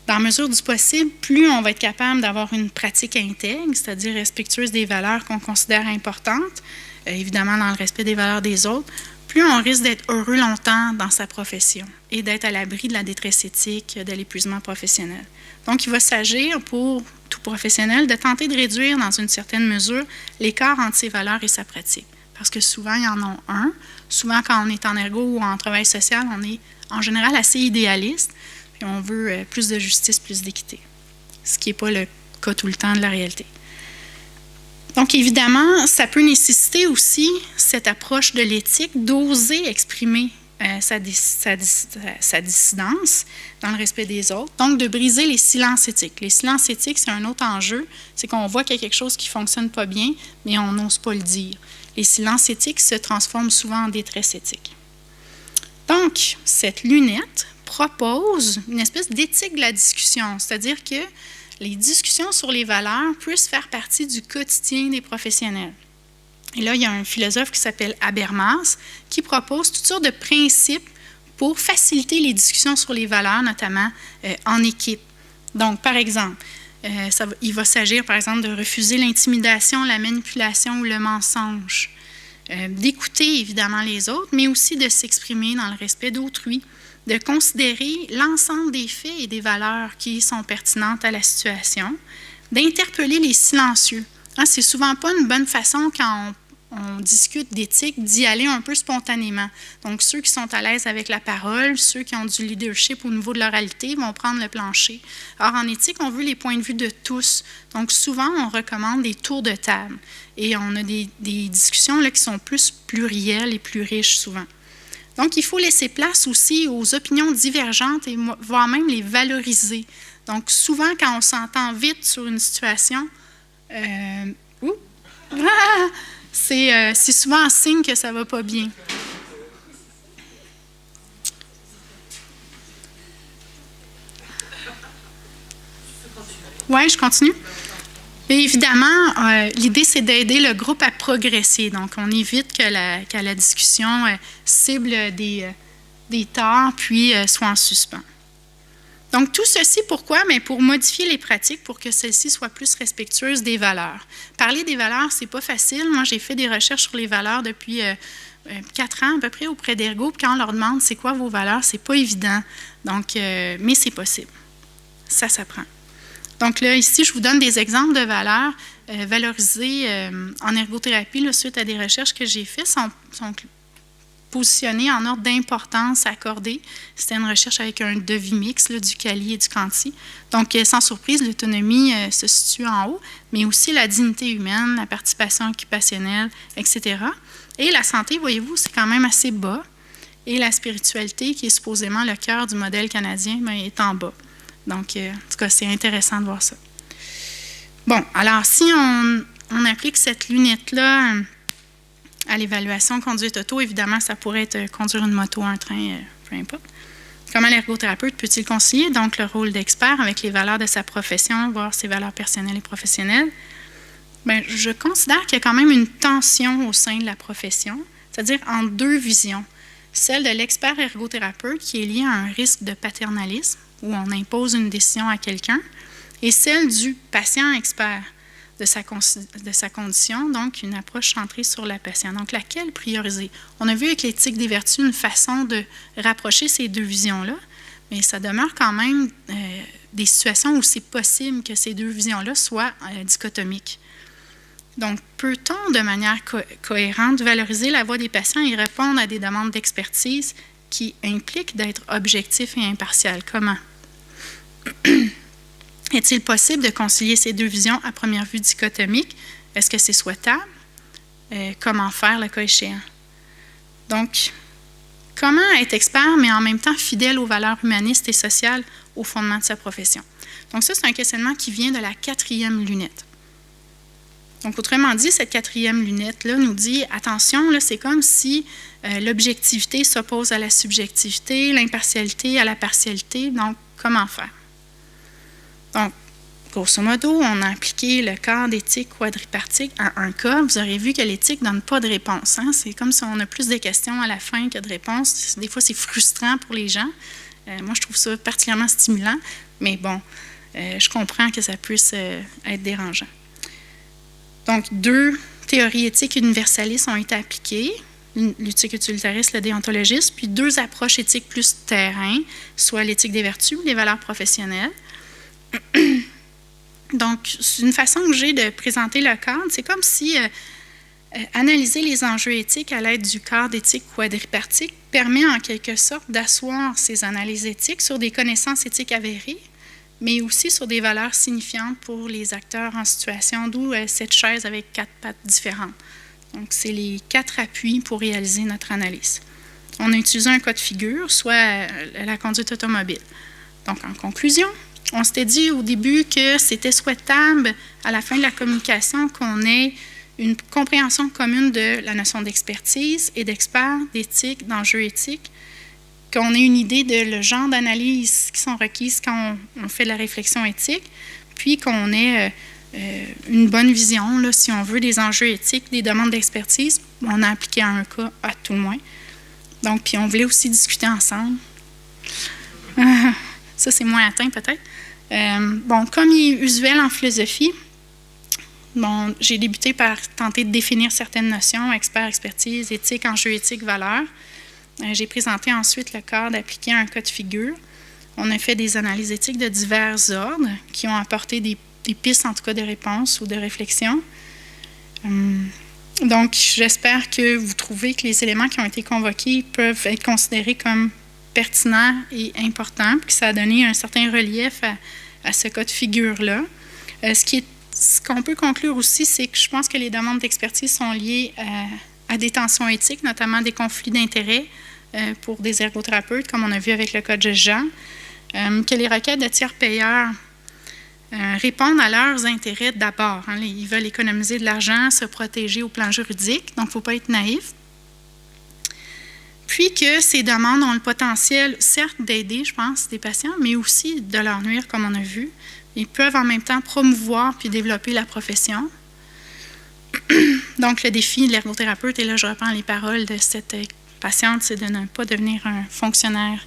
Dans la mesure du possible, plus on va être capable d'avoir une pratique intègre, c'est-à-dire respectueuse des valeurs qu'on considère importantes, évidemment dans le respect des valeurs des autres, plus on risque d'être heureux longtemps dans sa profession et d'être à l'abri de la détresse éthique, de l'épuisement professionnel. Donc, il va s'agir pour tout professionnel de tenter de réduire dans une certaine mesure l'écart entre ses valeurs et sa pratique. Parce que souvent, il y en a un. Souvent, quand on est en ergo ou en travail social, on est en général assez idéaliste. Puis on veut plus de justice, plus d'équité. Ce qui n'est pas le cas tout le temps de la réalité. Donc, évidemment, ça peut nécessiter aussi cette approche de l'éthique d'oser exprimer sa dissidence dans le respect des autres. Donc, de briser les silences éthiques. Les silences éthiques, c'est un autre enjeu. C'est qu'on voit qu'il y a quelque chose qui ne fonctionne pas bien, mais on n'ose pas le dire. Les silences éthiques se transforment souvent en détresse éthique. Donc, cette lunette propose une espèce d'éthique de la discussion, c'est-à-dire que les discussions sur les valeurs puissent faire partie du quotidien des professionnels. Et là, il y a un philosophe qui s'appelle Habermas qui propose toutes sortes de principes pour faciliter les discussions sur les valeurs, notamment en équipe. Donc, par exemple, il va s'agir, par exemple, de refuser l'intimidation, la manipulation ou le mensonge, d'écouter évidemment les autres, mais aussi de s'exprimer dans le respect d'autrui, de considérer l'ensemble des faits et des valeurs qui sont pertinentes à la situation, d'interpeller les silencieux. Hein, c'est souvent pas une bonne façon quand on discute d'éthique d'y aller un peu spontanément. Donc, ceux qui sont à l'aise avec la parole, ceux qui ont du leadership au niveau de l'oralité vont prendre le plancher. Or, en éthique, on veut les points de vue de tous. Donc, souvent, on recommande des tours de table. Et on a des discussions là, qui sont plus plurielles et plus riches souvent. Donc, il faut laisser place aussi aux opinions divergentes et voire même les valoriser. Donc, souvent, quand on s'entend vite sur une situation, c'est souvent un signe que ça ne va pas bien. Oui, je continue. Et évidemment, l'idée, c'est d'aider le groupe à progresser. Donc, on évite que la discussion cible des torts, puis soit en suspens. Donc, tout ceci, pourquoi? Bien, pour modifier les pratiques, pour que celles-ci soient plus respectueuses des valeurs. Parler des valeurs, c'est pas facile. Moi, j'ai fait des recherches sur les valeurs depuis 4 ans à peu près auprès d'Ergo. Puis quand on leur demande c'est quoi vos valeurs, c'est pas évident. Donc, mais c'est possible. Ça s'apprend. Donc là, ici, je vous donne des exemples de valeurs valorisées en ergothérapie, là, suite à des recherches que j'ai faites, sont positionnés en ordre d'importance accordée. C'était une recherche avec un devis mix, là, du quali et du quanti. Donc, sans surprise, l'autonomie se situe en haut, mais aussi la dignité humaine, la participation occupationnelle, etc. Et la santé, voyez-vous, c'est quand même assez bas. Et la spiritualité, qui est supposément le cœur du modèle canadien, bien, est en bas. Donc, en tout cas, c'est intéressant de voir ça. Bon, alors, si on applique cette lunette-là à l'évaluation conduite auto, évidemment, ça pourrait être conduire une moto, un train, peu importe. Comment l'ergothérapeute peut-il concilier donc le rôle d'expert avec les valeurs de sa profession, voire ses valeurs personnelles et professionnelles? Bien, je considère qu'il y a quand même une tension au sein de la profession, c'est-à-dire en deux visions. Celle de l'expert ergothérapeute qui est liée à un risque de paternalisme, où on impose une décision à quelqu'un, et celle du patient expert de sa condition, donc une approche centrée sur la patient. Donc, laquelle prioriser? On a vu avec l'éthique des vertus une façon de rapprocher ces deux visions-là, mais ça demeure quand même des situations où c'est possible que ces deux visions-là soient dichotomiques. Donc, peut-on, de manière cohérente, valoriser la voix des patients et répondre à des demandes d'expertise qui impliquent d'être objectif et impartial? Comment? Est-il possible de concilier ces deux visions à première vue dichotomiques? Est-ce que c'est souhaitable? Comment faire le cas échéant? Donc, comment être expert, mais en même temps fidèle aux valeurs humanistes et sociales au fondement de sa profession? Donc ça, c'est un questionnement qui vient de la 4e lunette. Donc, autrement dit, cette 4e lunette-là nous dit, attention, là, c'est comme si l'objectivité s'oppose à la subjectivité, l'impartialité à la partialité. Donc, comment faire? Donc, grosso modo, on a appliqué le cadre d'éthique quadripartique à un cas. Vous aurez vu que l'éthique ne donne pas de réponse. Hein? C'est comme si on a plus de questions à la fin que de réponses. Des fois, c'est frustrant pour les gens. Moi, je trouve ça particulièrement stimulant. Mais bon, je comprends que ça puisse être dérangeant. Donc, 2 théories éthiques universalistes ont été appliquées, l'éthique utilitariste, le déontologiste, puis 2 approches éthiques plus terrain, soit l'éthique des vertus ou les valeurs professionnelles. Donc, une façon que j'ai de présenter le cadre, c'est comme si analyser les enjeux éthiques à l'aide du cadre éthique quadripartique permet en quelque sorte d'asseoir ces analyses éthiques sur des connaissances éthiques avérées, mais aussi sur des valeurs signifiantes pour les acteurs en situation, d'où cette chaise avec 4 pattes différentes. Donc, c'est les 4 appuis pour réaliser notre analyse. On a utilisé un cas de figure, soit la conduite automobile. Donc, en conclusion, on s'était dit au début que c'était souhaitable, à la fin de la communication, qu'on ait une compréhension commune de la notion d'expertise et d'expert, d'éthique, d'enjeux éthiques, qu'on ait une idée de le genre d'analyse qui sont requises quand on fait de la réflexion éthique, puis qu'on ait une bonne vision, là, si on veut, des enjeux éthiques, des demandes d'expertise. On a appliqué à un cas, à tout le moins. Donc, puis on voulait aussi discuter ensemble. Ça, c'est moins atteint peut-être. Bon, comme il est usuel en philosophie, bon, j'ai débuté par tenter de définir certaines notions, expert, expertise, éthique, enjeu éthique, valeur. J'ai présenté ensuite le cadre appliqué à un cas de figure. On a fait des analyses éthiques de divers ordres qui ont apporté des pistes, en tout cas, de réponse ou de réflexion. Donc, j'espère que vous trouvez que les éléments qui ont été convoqués peuvent être considérés comme pertinents et importants, puis que ça a donné un certain relief à ce cas de figure-là. Ce qu'on peut conclure aussi, c'est que je pense que les demandes d'expertise sont liées à des tensions éthiques, notamment des conflits d'intérêts pour des ergothérapeutes, comme on a vu avec le cas de Jean, que les requêtes de tiers payeurs répondent à leurs intérêts d'abord. Hein. Ils veulent économiser de l'argent, se protéger au plan juridique, donc il ne faut pas être naïf. Puis que ces demandes ont le potentiel, certes, d'aider, je pense, des patients, mais aussi de leur nuire, comme on a vu. Ils peuvent en même temps promouvoir puis développer la profession. Donc, le défi de l'ergothérapeute, et là, je reprends les paroles de cette patiente, c'est de ne pas devenir un fonctionnaire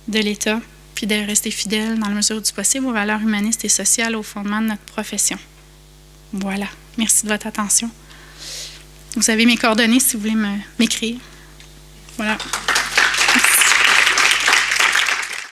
de l'État, puis de rester fidèle, dans la mesure du possible, aux valeurs humanistes et sociales au fondement de notre profession. Voilà. Merci de votre attention. Vous avez mes coordonnées si vous voulez m'écrire. Voilà.